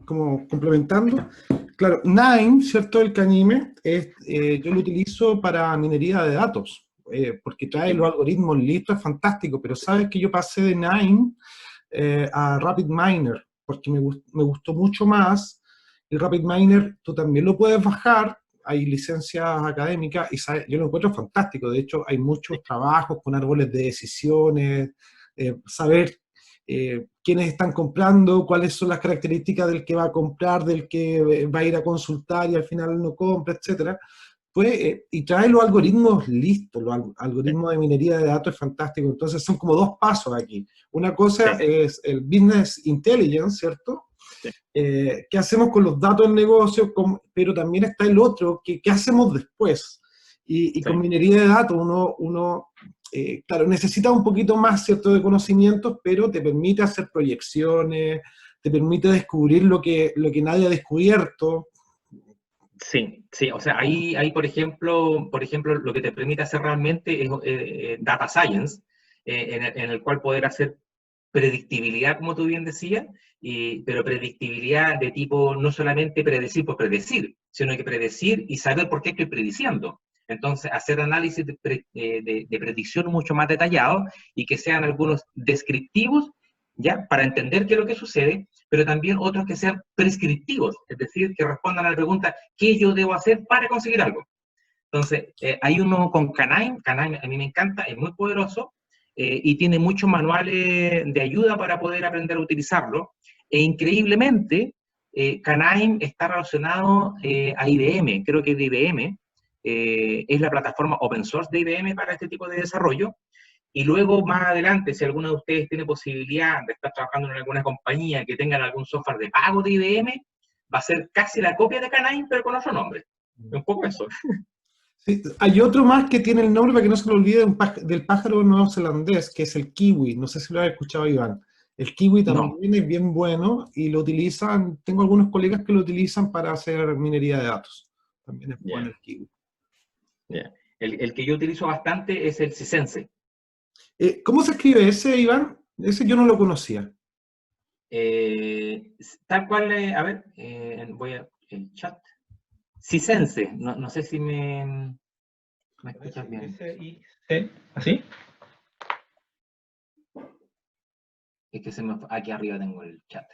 Speaker 1: como complementando, claro, Nine, ¿cierto? El Canime, yo lo utilizo para minería de datos, porque trae los algoritmos listos, es fantástico, pero sabes que yo pasé de Nine a RapidMiner, porque me gustó mucho más. El RapidMiner tú también lo puedes bajar, hay licencias académicas, y ¿sabes? Yo lo encuentro fantástico. De hecho, hay muchos trabajos con árboles de decisiones, saber quiénes están comprando, cuáles son las características del que va a comprar, del que va a ir a consultar y al final no compra, etcétera. Pues, y trae los algoritmos listos, los algoritmos de minería de datos es fantástico. Entonces son como dos pasos aquí. Una cosa es el business intelligence, ¿cierto? ¿Qué hacemos con los datos del negocio? Pero también está el otro, ¿qué hacemos después? Y con minería de datos uno claro, necesita un poquito más, ¿cierto?, de conocimientos, pero te permite hacer proyecciones, te permite descubrir lo que nadie ha descubierto.
Speaker 2: Sí, sí, o sea, ahí por ejemplo, lo que te permite hacer realmente es data science, en el cual poder hacer predictibilidad, como tú bien decías, pero predictibilidad de tipo no solamente predecir por predecir, sino que predecir y saber por qué estoy prediciendo. Entonces, hacer análisis de predicción mucho más detallado y que sean algunos descriptivos, ¿ya? Para entender qué es lo que sucede, pero también otros que sean prescriptivos, es decir, que respondan a la pregunta, ¿qué yo debo hacer para conseguir algo? Entonces, hay uno con Canine a mí me encanta, es muy poderoso, y tiene muchos manuales de ayuda para poder aprender a utilizarlo, e increíblemente, Canine está relacionado a IBM, creo que es de IBM, es la plataforma open source de IBM para este tipo de desarrollo, y luego más adelante, si alguno de ustedes tiene posibilidad de estar trabajando en alguna compañía que tengan algún software de pago de IBM, va a ser casi la copia de Canine, pero con otro nombre. Un poco eso.
Speaker 1: Sí, hay otro más que tiene el nombre, para que no se lo olvide, del pájaro neozelandés, que es el kiwi. No sé si lo has escuchado, Iván. El kiwi también es bien bueno y lo utilizan, tengo algunos colegas que lo utilizan para hacer minería de datos. También es bueno el kiwi.
Speaker 2: El que yo utilizo bastante es el Sisense.
Speaker 1: ¿Cómo se escribe ese, Iván? Ese yo no lo conocía.
Speaker 2: Tal cual, a ver, voy a el chat. Cisense, no sé si me escuchas bien.
Speaker 4: ¿Así?
Speaker 2: Es que aquí arriba tengo el chat.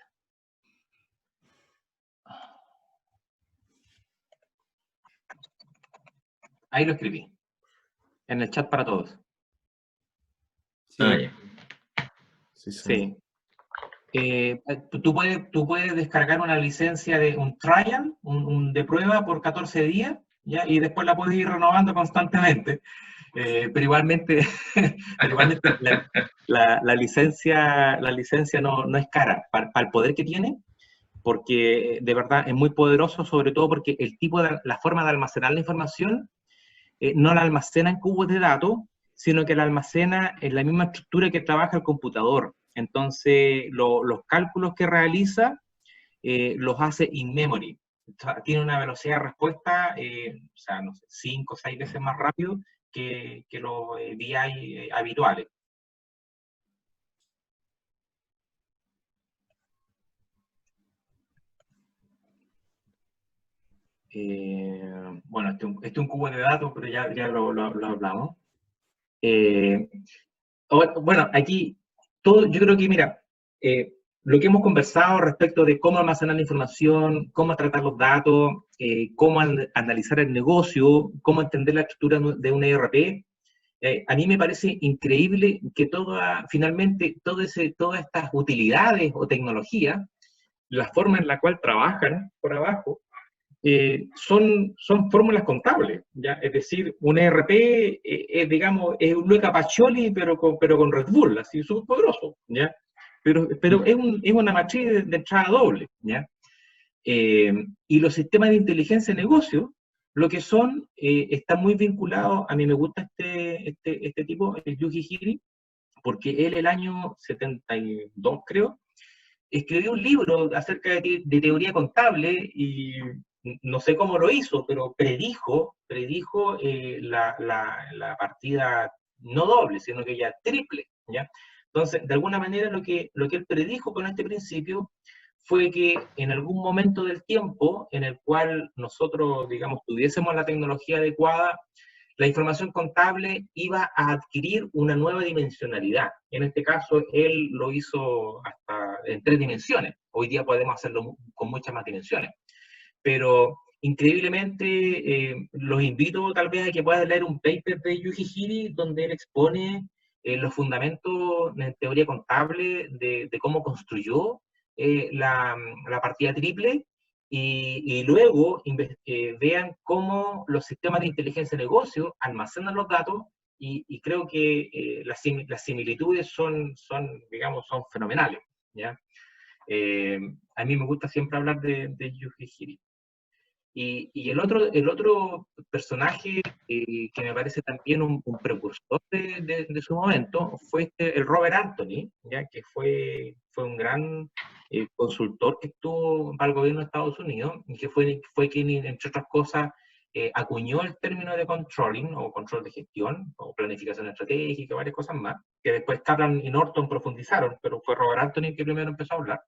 Speaker 2: Ahí lo escribí. En el chat para todos.
Speaker 1: Sí.
Speaker 4: Ah, ya.
Speaker 2: Sí. Tú puedes descargar una licencia de un trial, de prueba por 14 días, ¿ya? Y después la puedes ir renovando constantemente. Pero igualmente, la licencia no es cara para el poder que tiene, porque de verdad es muy poderoso, sobre todo porque la forma de almacenar la información no la almacena en cubos de datos, sino que la almacena en la misma estructura que trabaja el computador. Entonces, los cálculos que realiza los hace in memory. Tiene una velocidad de respuesta, o sea, no sé, 5 o 6 veces más rápido que los BI habituales. Bueno, este es un cubo de datos, pero ya lo hablamos. Bueno, aquí, yo creo que, mira, lo que hemos conversado respecto de cómo almacenar la información, cómo tratar los datos, cómo analizar el negocio, cómo entender la estructura de un ERP, a mí me parece increíble que finalmente, todas estas utilidades o tecnologías, la forma en la cual trabajan por abajo, son fórmulas contables, ¿ya? Es decir, un ERP, digamos, es un Luca Pacioli, pero con Red Bull, así, súper poderoso, ¿ya? Pero es una matriz de entrada doble, ¿ya? Y los sistemas de inteligencia de negocio, lo que son, están muy vinculados, a mí me gusta este tipo, el Yuji Hiri, porque él el año 72, creo, escribió un libro acerca de teoría contable y no sé cómo lo hizo, pero predijo la partida no doble, sino que ya triple, ¿ya? Entonces, de alguna manera lo que él predijo con este principio fue que en algún momento del tiempo en el cual nosotros, digamos, tuviésemos la tecnología adecuada, la información contable iba a adquirir una nueva dimensionalidad. En este caso, él lo hizo hasta en 3 dimensiones. Hoy día podemos hacerlo con muchas más dimensiones. Pero increíblemente, los invito tal vez a que puedan leer un paper de Yuji Hiri donde él expone los fundamentos en teoría contable de cómo construyó la partida triple, y luego vean cómo los sistemas de inteligencia de negocio almacenan los datos, y creo que las similitudes son, digamos, son fenomenales, ¿ya? A mí me gusta siempre hablar de Yuji Hiri. Y el otro personaje que me parece también un precursor de su momento fue el Robert Anthony, ¿ya? Que fue un gran consultor que estuvo para el gobierno de Estados Unidos, y que fue quien, entre otras cosas, acuñó el término de controlling, o control de gestión, o planificación estratégica, varias cosas más, que después Kaplan y Norton profundizaron, pero fue Robert Anthony el que primero empezó a hablar.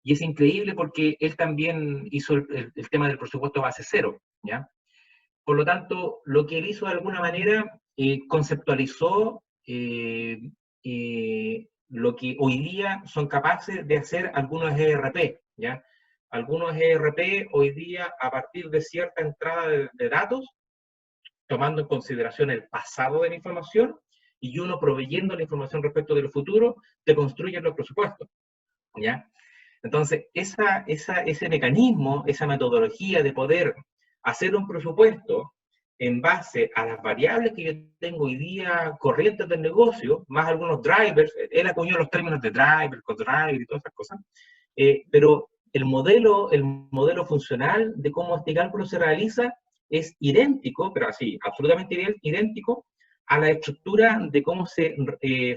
Speaker 2: Y es increíble porque él también hizo el tema del presupuesto base cero, ¿ya? Por lo tanto, lo que él hizo de alguna manera, conceptualizó lo que hoy día son capaces de hacer algunos ERP, ¿ya? Algunos ERP hoy día, a partir de cierta entrada de datos, tomando en consideración el pasado de la información, y uno proveyendo la información respecto del futuro, te construyen los presupuestos, ¿ya? Entonces, ese mecanismo, esa metodología de poder hacer un presupuesto en base a las variables que yo tengo hoy día corrientes del negocio, más algunos drivers, él acuñó los términos de driver, co-driver y todas esas cosas, pero el modelo funcional de cómo este cálculo se realiza es idéntico, pero así, absolutamente idéntico, a la estructura de cómo se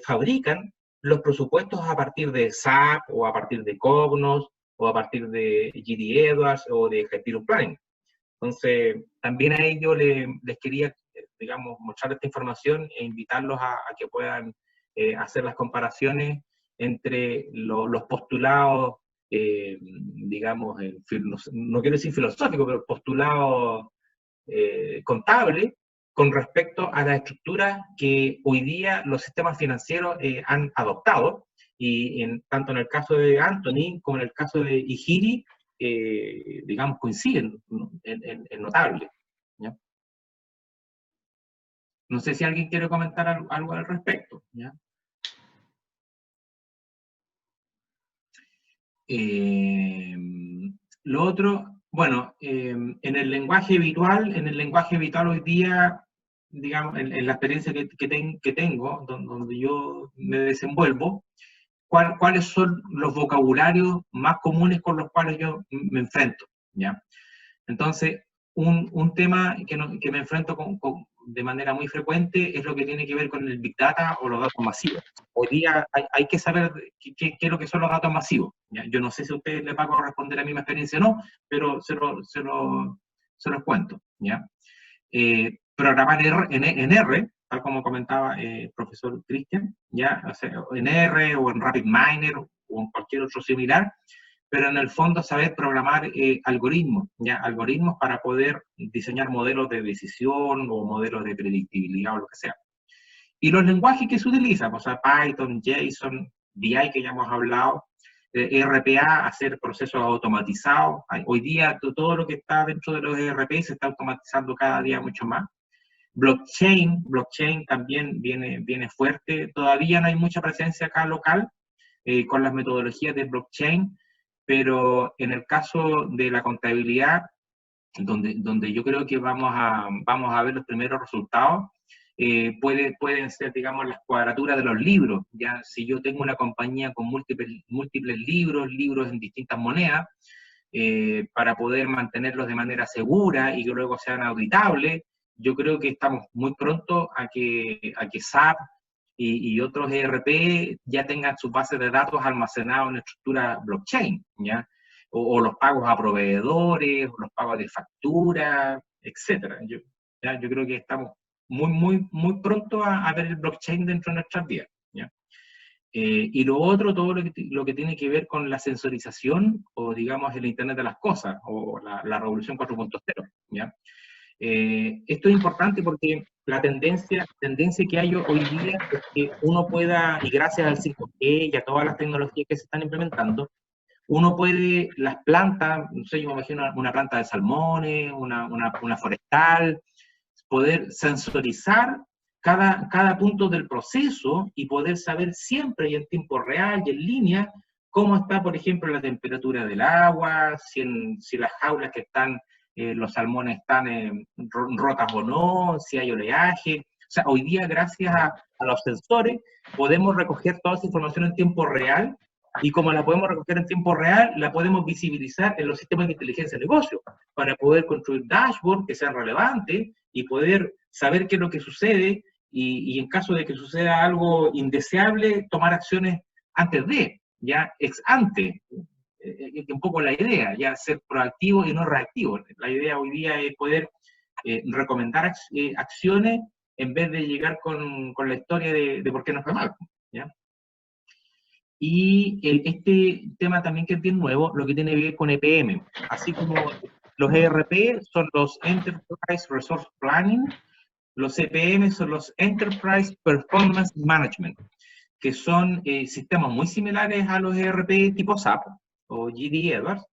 Speaker 2: fabrican los presupuestos a partir de SAP, o a partir de Cognos, o a partir de GD Edwards, o de Gentile Planning. Entonces, también a ellos les quería, digamos, mostrar esta información e invitarlos a que puedan hacer las comparaciones entre los postulados digamos, no quiero decir filosófico, pero postulado contable con respecto a las estructuras que hoy día los sistemas financieros han adoptado, y tanto en el caso de Anthony como en el caso de Ihiri, digamos, coinciden en notable, ¿ya? No sé si alguien quiere comentar algo al respecto, ¿ya? Lo otro, bueno, en el lenguaje habitual hoy día, digamos, en la experiencia que tengo, donde yo me desenvuelvo, ¿cuáles son los vocabularios más comunes con los cuales yo me enfrento? ¿Ya? Entonces, un tema que me enfrento de manera muy frecuente es lo que tiene que ver con el Big Data o los datos masivos. Hoy día hay que saber qué es lo que son los datos masivos, ¿ya? Yo no sé si a ustedes les va a corresponder la misma experiencia o no, pero se los cuento, ¿ya? Programar en R, tal como comentaba el profesor Cristian, ¿ya? O sea, en R o en RapidMiner o en cualquier otro similar, pero en el fondo saber programar algoritmos, ¿ya? Algoritmos para poder diseñar modelos de decisión o modelos de predictibilidad o lo que sea. Y los lenguajes que se utilizan, o sea, Python, JSON, BI, que ya hemos hablado, RPA, hacer procesos automatizados. Hoy día todo lo que está dentro de los ERP se está automatizando cada día mucho más. Blockchain también viene fuerte. Todavía no hay mucha presencia acá local con las metodologías de blockchain, pero en el caso de la contabilidad, donde yo creo que vamos a ver los primeros resultados, pueden ser, digamos, las cuadraturas de los libros. Ya, si yo tengo una compañía con múltiples libros en distintas monedas, para poder mantenerlos de manera segura y que luego sean auditables, yo creo que estamos muy pronto a que SAP y otros ERP ya tengan sus bases de datos almacenados en estructura blockchain, ¿ya? O los pagos a proveedores, o los pagos de factura, etc. Yo creo que estamos muy pronto a ver el blockchain dentro de nuestras vidas, ¿ya? Y lo otro, todo lo que tiene que ver con la sensorización, o digamos el Internet de las cosas, o la revolución 4.0, ¿ya? Esto es importante porque la tendencia que hay hoy día es que uno pueda, y gracias al 5G y a todas las tecnologías que se están implementando, uno puede, las plantas, no sé, yo me imagino una planta de salmones, una forestal, poder sensorizar cada punto del proceso y poder saber siempre y en tiempo real y en línea cómo está, por ejemplo, la temperatura del agua, si las jaulas que están, los salmones están rotas o no, si hay oleaje. O sea, hoy día, gracias a los sensores, podemos recoger toda esa información en tiempo real, y como la podemos recoger en tiempo real, la podemos visibilizar en los sistemas de inteligencia de negocio, para poder construir dashboards que sean relevantes y poder saber qué es lo que sucede, y en caso de que suceda algo indeseable, tomar acciones antes de, ya ex ante. Un poco la idea, ya ser proactivo y no reactivo. La idea hoy día es poder recomendar acciones en vez de llegar con la historia de por qué nos fue mal, ¿ya? Y este tema también, que es bien nuevo, lo que tiene que ver con EPM. Así como los ERP son los Enterprise Resource Planning, los EPM son los Enterprise Performance Management, que son sistemas muy similares a los ERP tipo SAP o GD Edwards.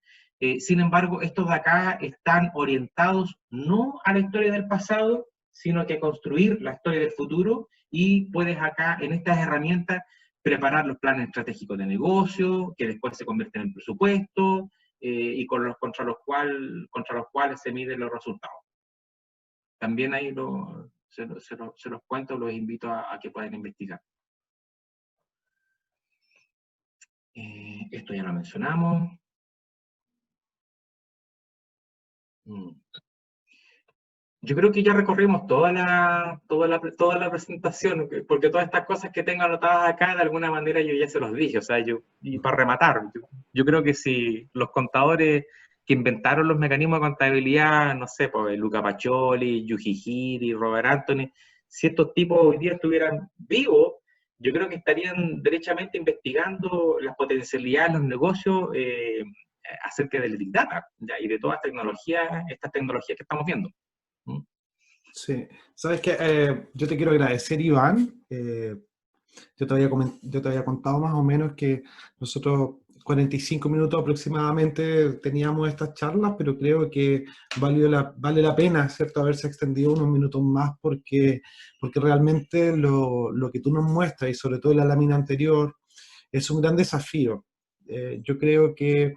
Speaker 2: Sin embargo, estos de acá están orientados no a la historia del pasado, sino que a construir la historia del futuro, y puedes acá, en estas herramientas, preparar los planes estratégicos de negocio, que después se convierten en presupuesto, y contra los cuales se miden los resultados. También ahí se los cuento, los invito a que puedan investigar. Esto ya lo mencionamos. Yo creo que ya recorrimos toda la presentación, porque todas estas cosas que tengo anotadas acá, de alguna manera yo ya se los dije. O sea, y para rematar, yo creo que si los contadores que inventaron los mecanismos de contabilidad, no sé, pues Luca Pacioli, Yuji Hiri, Robert Anthony, si estos tipos hoy día estuvieran vivos, yo creo que estarían derechamente investigando las potencialidades de los negocios acerca del Big Data, ¿ya? Y de todas estas tecnologías que estamos viendo. ¿Mm?
Speaker 1: Sí, sabes que yo te quiero agradecer, Iván. Yo te había contado más o menos que nosotros 45 minutos aproximadamente teníamos estas charlas, pero creo que vale la pena, ¿cierto?, haberse extendido unos minutos más porque realmente lo que tú nos muestras, y sobre todo en la lámina anterior, es un gran desafío. Yo creo que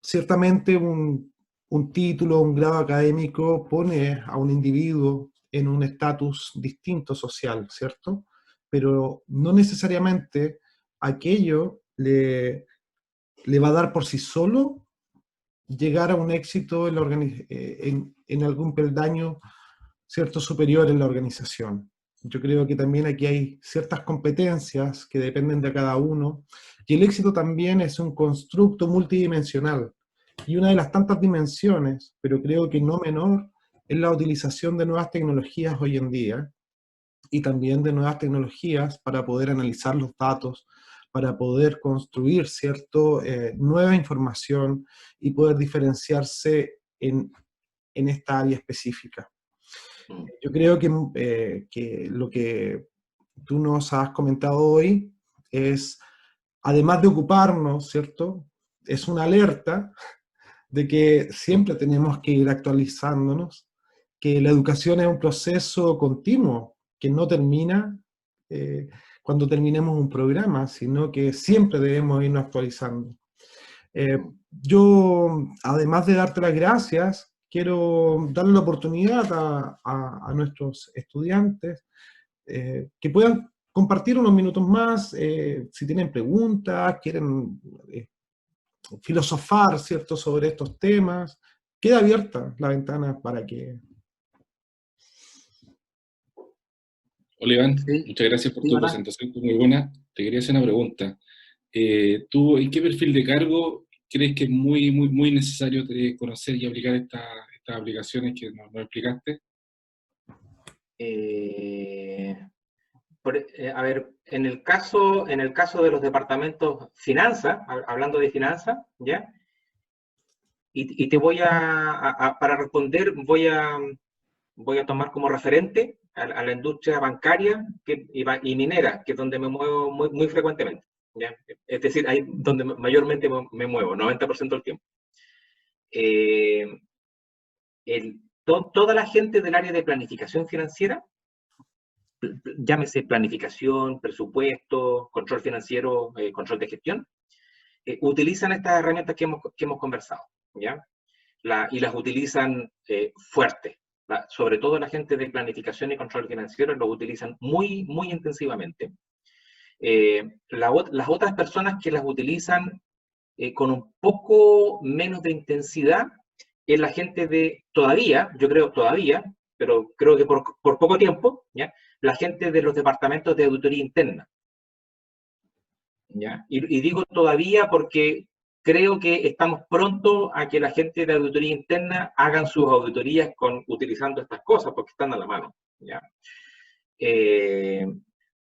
Speaker 1: ciertamente un título, un grado académico pone a un individuo en un estatus distinto social, ¿cierto? Pero no necesariamente aquello le va a dar por sí solo llegar a un éxito en algún peldaño, ¿cierto?, superior en la organización. Yo creo que también aquí hay ciertas competencias que dependen de cada uno, y el éxito también es un constructo multidimensional. Y una de las tantas dimensiones, pero creo que no menor, es la utilización de nuevas tecnologías hoy en día, y también de nuevas tecnologías para poder analizar los datos, para poder construir, ¿cierto?, nueva información y poder diferenciarse en esta área específica. Yo creo que lo que tú nos has comentado hoy es, además de ocuparnos, ¿cierto?, es una alerta de que siempre tenemos que ir actualizándonos, que la educación es un proceso continuo, que no termina cuando terminemos un programa, sino que siempre debemos irnos actualizando. Yo, además de darte las gracias, quiero darle la oportunidad a nuestros estudiantes que puedan compartir unos minutos más, si tienen preguntas, quieren filosofar, ¿cierto?, sobre estos temas. Queda abierta la ventana para que...
Speaker 6: Hola Iván,
Speaker 2: Sí.
Speaker 6: muchas gracias por
Speaker 2: Sí,
Speaker 6: tu
Speaker 2: hola.
Speaker 6: presentación, fue muy buena. Te quería hacer una pregunta. ¿Tú en qué perfil de cargo crees que es muy necesario conocer y aplicar estas aplicaciones que nos explicaste?
Speaker 2: A ver, en el caso de los departamentos finanzas, hablando de finanzas, ¿ya? Y te voy para responder, voy a tomar como referente a la industria bancaria y minera, que es donde me muevo muy frecuentemente, ¿ya? Es decir, ahí donde mayormente me muevo, 90% del tiempo. Toda la gente del área de planificación financiera, llámese planificación, presupuesto, control financiero, control de gestión, utilizan estas herramientas que hemos conversado, ¿ya? Y las utilizan fuerte. Sobre todo la gente de planificación y control financiero lo utilizan muy intensivamente. Las otras personas que las utilizan con un poco menos de intensidad es la gente yo creo todavía, pero creo que por poco tiempo, ¿ya?, la gente de los departamentos de auditoría interna, ¿ya? Y digo todavía porque creo que estamos pronto a que la gente de auditoría interna hagan sus auditorías utilizando estas cosas, porque están a la mano, ¿ya?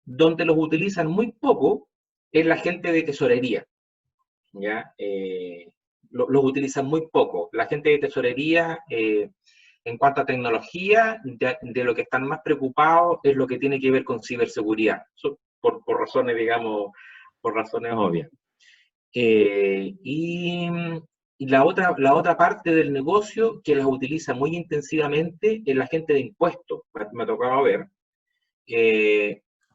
Speaker 2: Donde los utilizan muy poco es la gente de tesorería, ¿ya? Los utilizan muy poco. La gente de tesorería, en cuanto a tecnología, de lo que están más preocupados es lo que tiene que ver con ciberseguridad, por razones, digamos, por razones obvias. Y la otra parte del negocio que las utiliza muy intensivamente es la gente de impuestos, me ha tocado ver,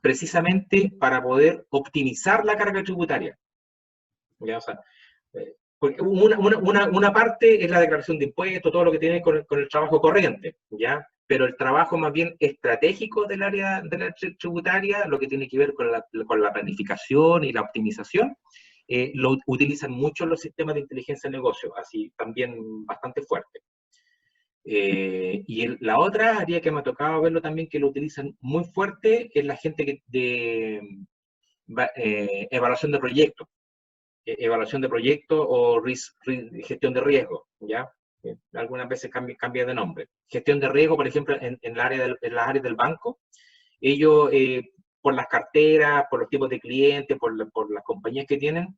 Speaker 2: precisamente para poder optimizar la carga tributaria. ¿Ya? O sea, porque una parte es la declaración de impuestos, todo lo que tiene con el trabajo corriente, ¿ya? Pero el trabajo más bien estratégico del área de la tributaria, lo que tiene que ver con la planificación y la optimización, lo utilizan mucho los sistemas de inteligencia de negocio, así también bastante fuerte. Y la otra área que me ha tocado verlo también que lo utilizan muy fuerte es la gente de evaluación de proyectos. Evaluación de proyectos o gestión de riesgo, ¿ya? Algunas veces cambia de nombre. Gestión de riesgo, por ejemplo, en las áreas del banco, ellos por las carteras, por los tipos de clientes, por las compañías que tienen,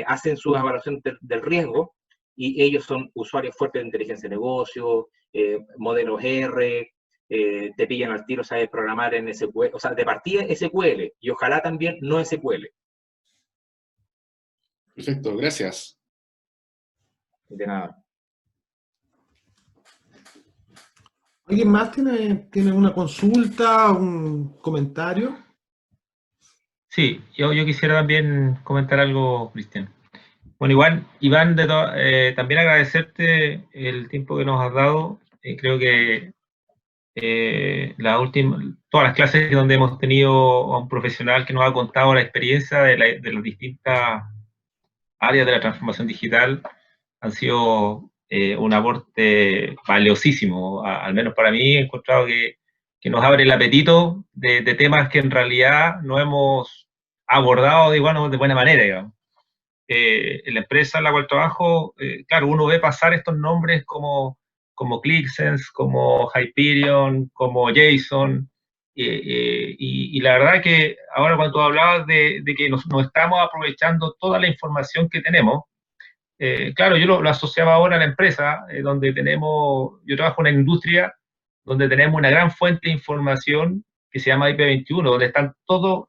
Speaker 2: hacen sus evaluaciones del riesgo, y ellos son usuarios fuertes de inteligencia de negocio, modelos R, te pillan al tiro, sabes programar en SQL, o sea, de partida SQL, y ojalá también no SQL.
Speaker 6: Perfecto, gracias.
Speaker 2: De nada.
Speaker 1: ¿Alguien más tiene una consulta, un comentario?
Speaker 4: Sí, yo quisiera también comentar algo, Cristian. Bueno, igual, Iván, también agradecerte el tiempo que nos has dado. Creo que todas las clases donde hemos tenido a un profesional que nos ha contado la experiencia de las distintas áreas de la transformación digital han sido un aporte valiosísimo. Al menos para mí he encontrado que nos abre el apetito de temas que en realidad no hemos abordado de buena manera, digamos. En la empresa en la cual trabajo, claro, uno ve pasar estos nombres como ClickSense, como Hyperion, como JSON, y la verdad que ahora cuando tú hablabas de que nos estamos aprovechando toda la información que tenemos, claro, yo lo asociaba ahora a la empresa, donde yo trabajo en una industria donde tenemos una gran fuente de información que se llama IP21, donde están todos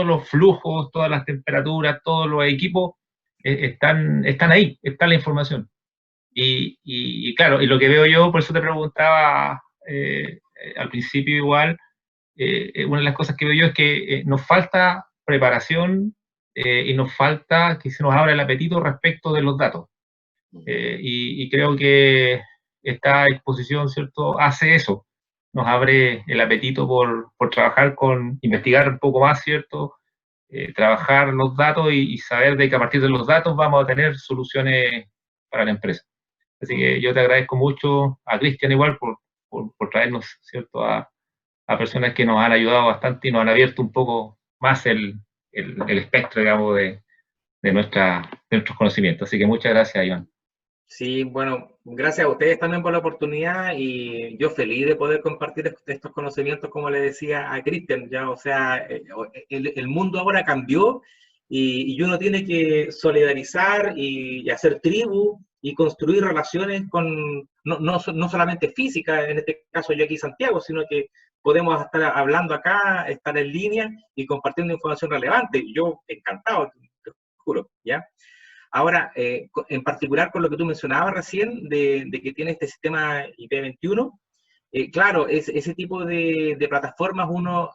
Speaker 4: los flujos, todas las temperaturas, todos los equipos, están ahí, está la información. Y claro, y lo que veo yo, por eso te preguntaba al principio igual, una de las cosas que veo yo es que nos falta preparación y nos falta que se nos abra el apetito respecto de los datos. Y creo que esta exposición, ¿cierto?, hace eso, nos abre el apetito por trabajar investigar un poco más, ¿cierto?, trabajar los datos y saber de que a partir de los datos vamos a tener soluciones para la empresa. Así que yo te agradezco mucho, a Cristian igual, por traernos, ¿cierto?, a personas que nos han ayudado bastante y nos han abierto un poco más el espectro, digamos, de nuestros conocimientos. Así que muchas gracias, Iván.
Speaker 2: Sí, bueno, gracias a ustedes también por la oportunidad, y yo feliz de poder compartir estos conocimientos, como le decía a Cristian, ya, o sea, el mundo ahora cambió, y uno tiene que solidarizar y hacer tribu y construir relaciones no solamente físicas, en este caso yo aquí en Santiago, sino que podemos estar hablando acá, estar en línea y compartiendo información relevante. Yo encantado, te juro, ¿ya? Ahora, en particular con lo que tú mencionabas recién, de que tiene este sistema IP21, claro, ese tipo de plataformas uno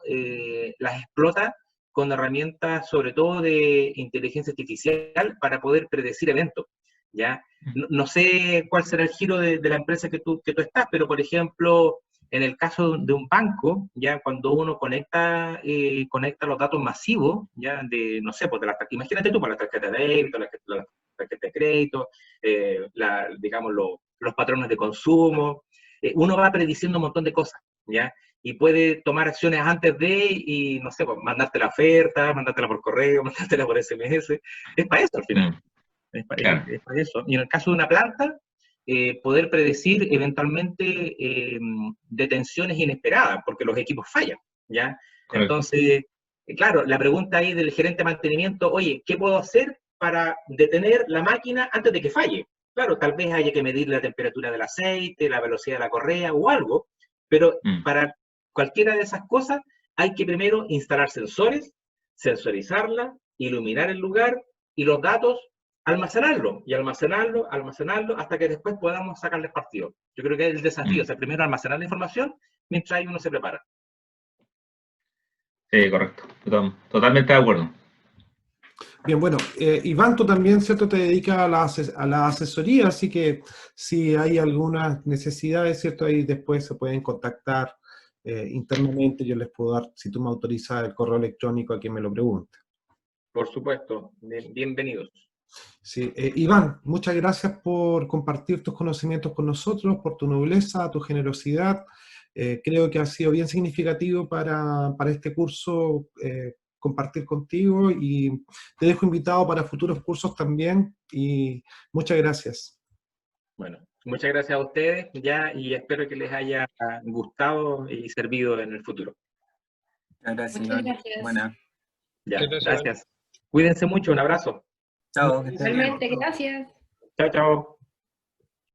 Speaker 2: las explota con herramientas, sobre todo de inteligencia artificial, para poder predecir eventos, ¿ya? No sé cuál será el giro de la empresa que tú estás, pero por ejemplo, en el caso de un banco, ya cuando uno conecta los datos masivos, ya no sé, pues imagínate tú, para la tarjeta de débito, la tarjeta de crédito, digamos, los patrones de consumo, uno va prediciendo un montón de cosas, ¿ya? Y puede tomar acciones antes y no sé, pues, mandarte la oferta, mandártela por correo, mandártela por SMS, es para eso al final.
Speaker 4: Claro.
Speaker 2: Es para eso. Y en el caso de una planta, poder predecir eventualmente detenciones inesperadas, porque los equipos fallan, ¿ya?
Speaker 4: Correcto.
Speaker 2: Entonces, claro, la pregunta ahí del gerente de mantenimiento, oye, ¿qué puedo hacer para detener la máquina antes de que falle? Claro, tal vez haya que medir la temperatura del aceite, la velocidad de la correa o algo, pero para cualquiera de esas cosas hay que primero instalar sensores, sensorizarla, iluminar el lugar y los datos almacenarlo hasta que después podamos sacarles partido. Yo creo que es el desafío, o sea, primero almacenar la información mientras ahí uno se prepara.
Speaker 4: Sí, correcto. Totalmente de acuerdo.
Speaker 1: Bien, bueno, Iván, tú también, ¿cierto?, te dedicas a la asesoría, así que si hay algunas necesidades, ¿cierto?, ahí después se pueden contactar internamente, yo les puedo dar, si tú me autorizas, el correo electrónico a quien me lo pregunte.
Speaker 2: Por supuesto, bienvenidos.
Speaker 1: Sí, Iván, muchas gracias por compartir tus conocimientos con nosotros, por tu nobleza, tu generosidad. Creo que ha sido bien significativo para este curso compartir contigo, y te dejo invitado para futuros cursos también, y muchas gracias.
Speaker 2: Bueno, muchas gracias a ustedes ya, y espero que les haya gustado y servido en el futuro.
Speaker 5: Gracias,
Speaker 7: Muchas
Speaker 5: Iván.
Speaker 7: gracias.
Speaker 5: Buena.
Speaker 2: Ya,
Speaker 3: Muchas gracias.
Speaker 2: gracias. Cuídense mucho, un abrazo.
Speaker 5: Chao, que estén bien.
Speaker 7: Igualmente, gracias.
Speaker 2: Chao, chao.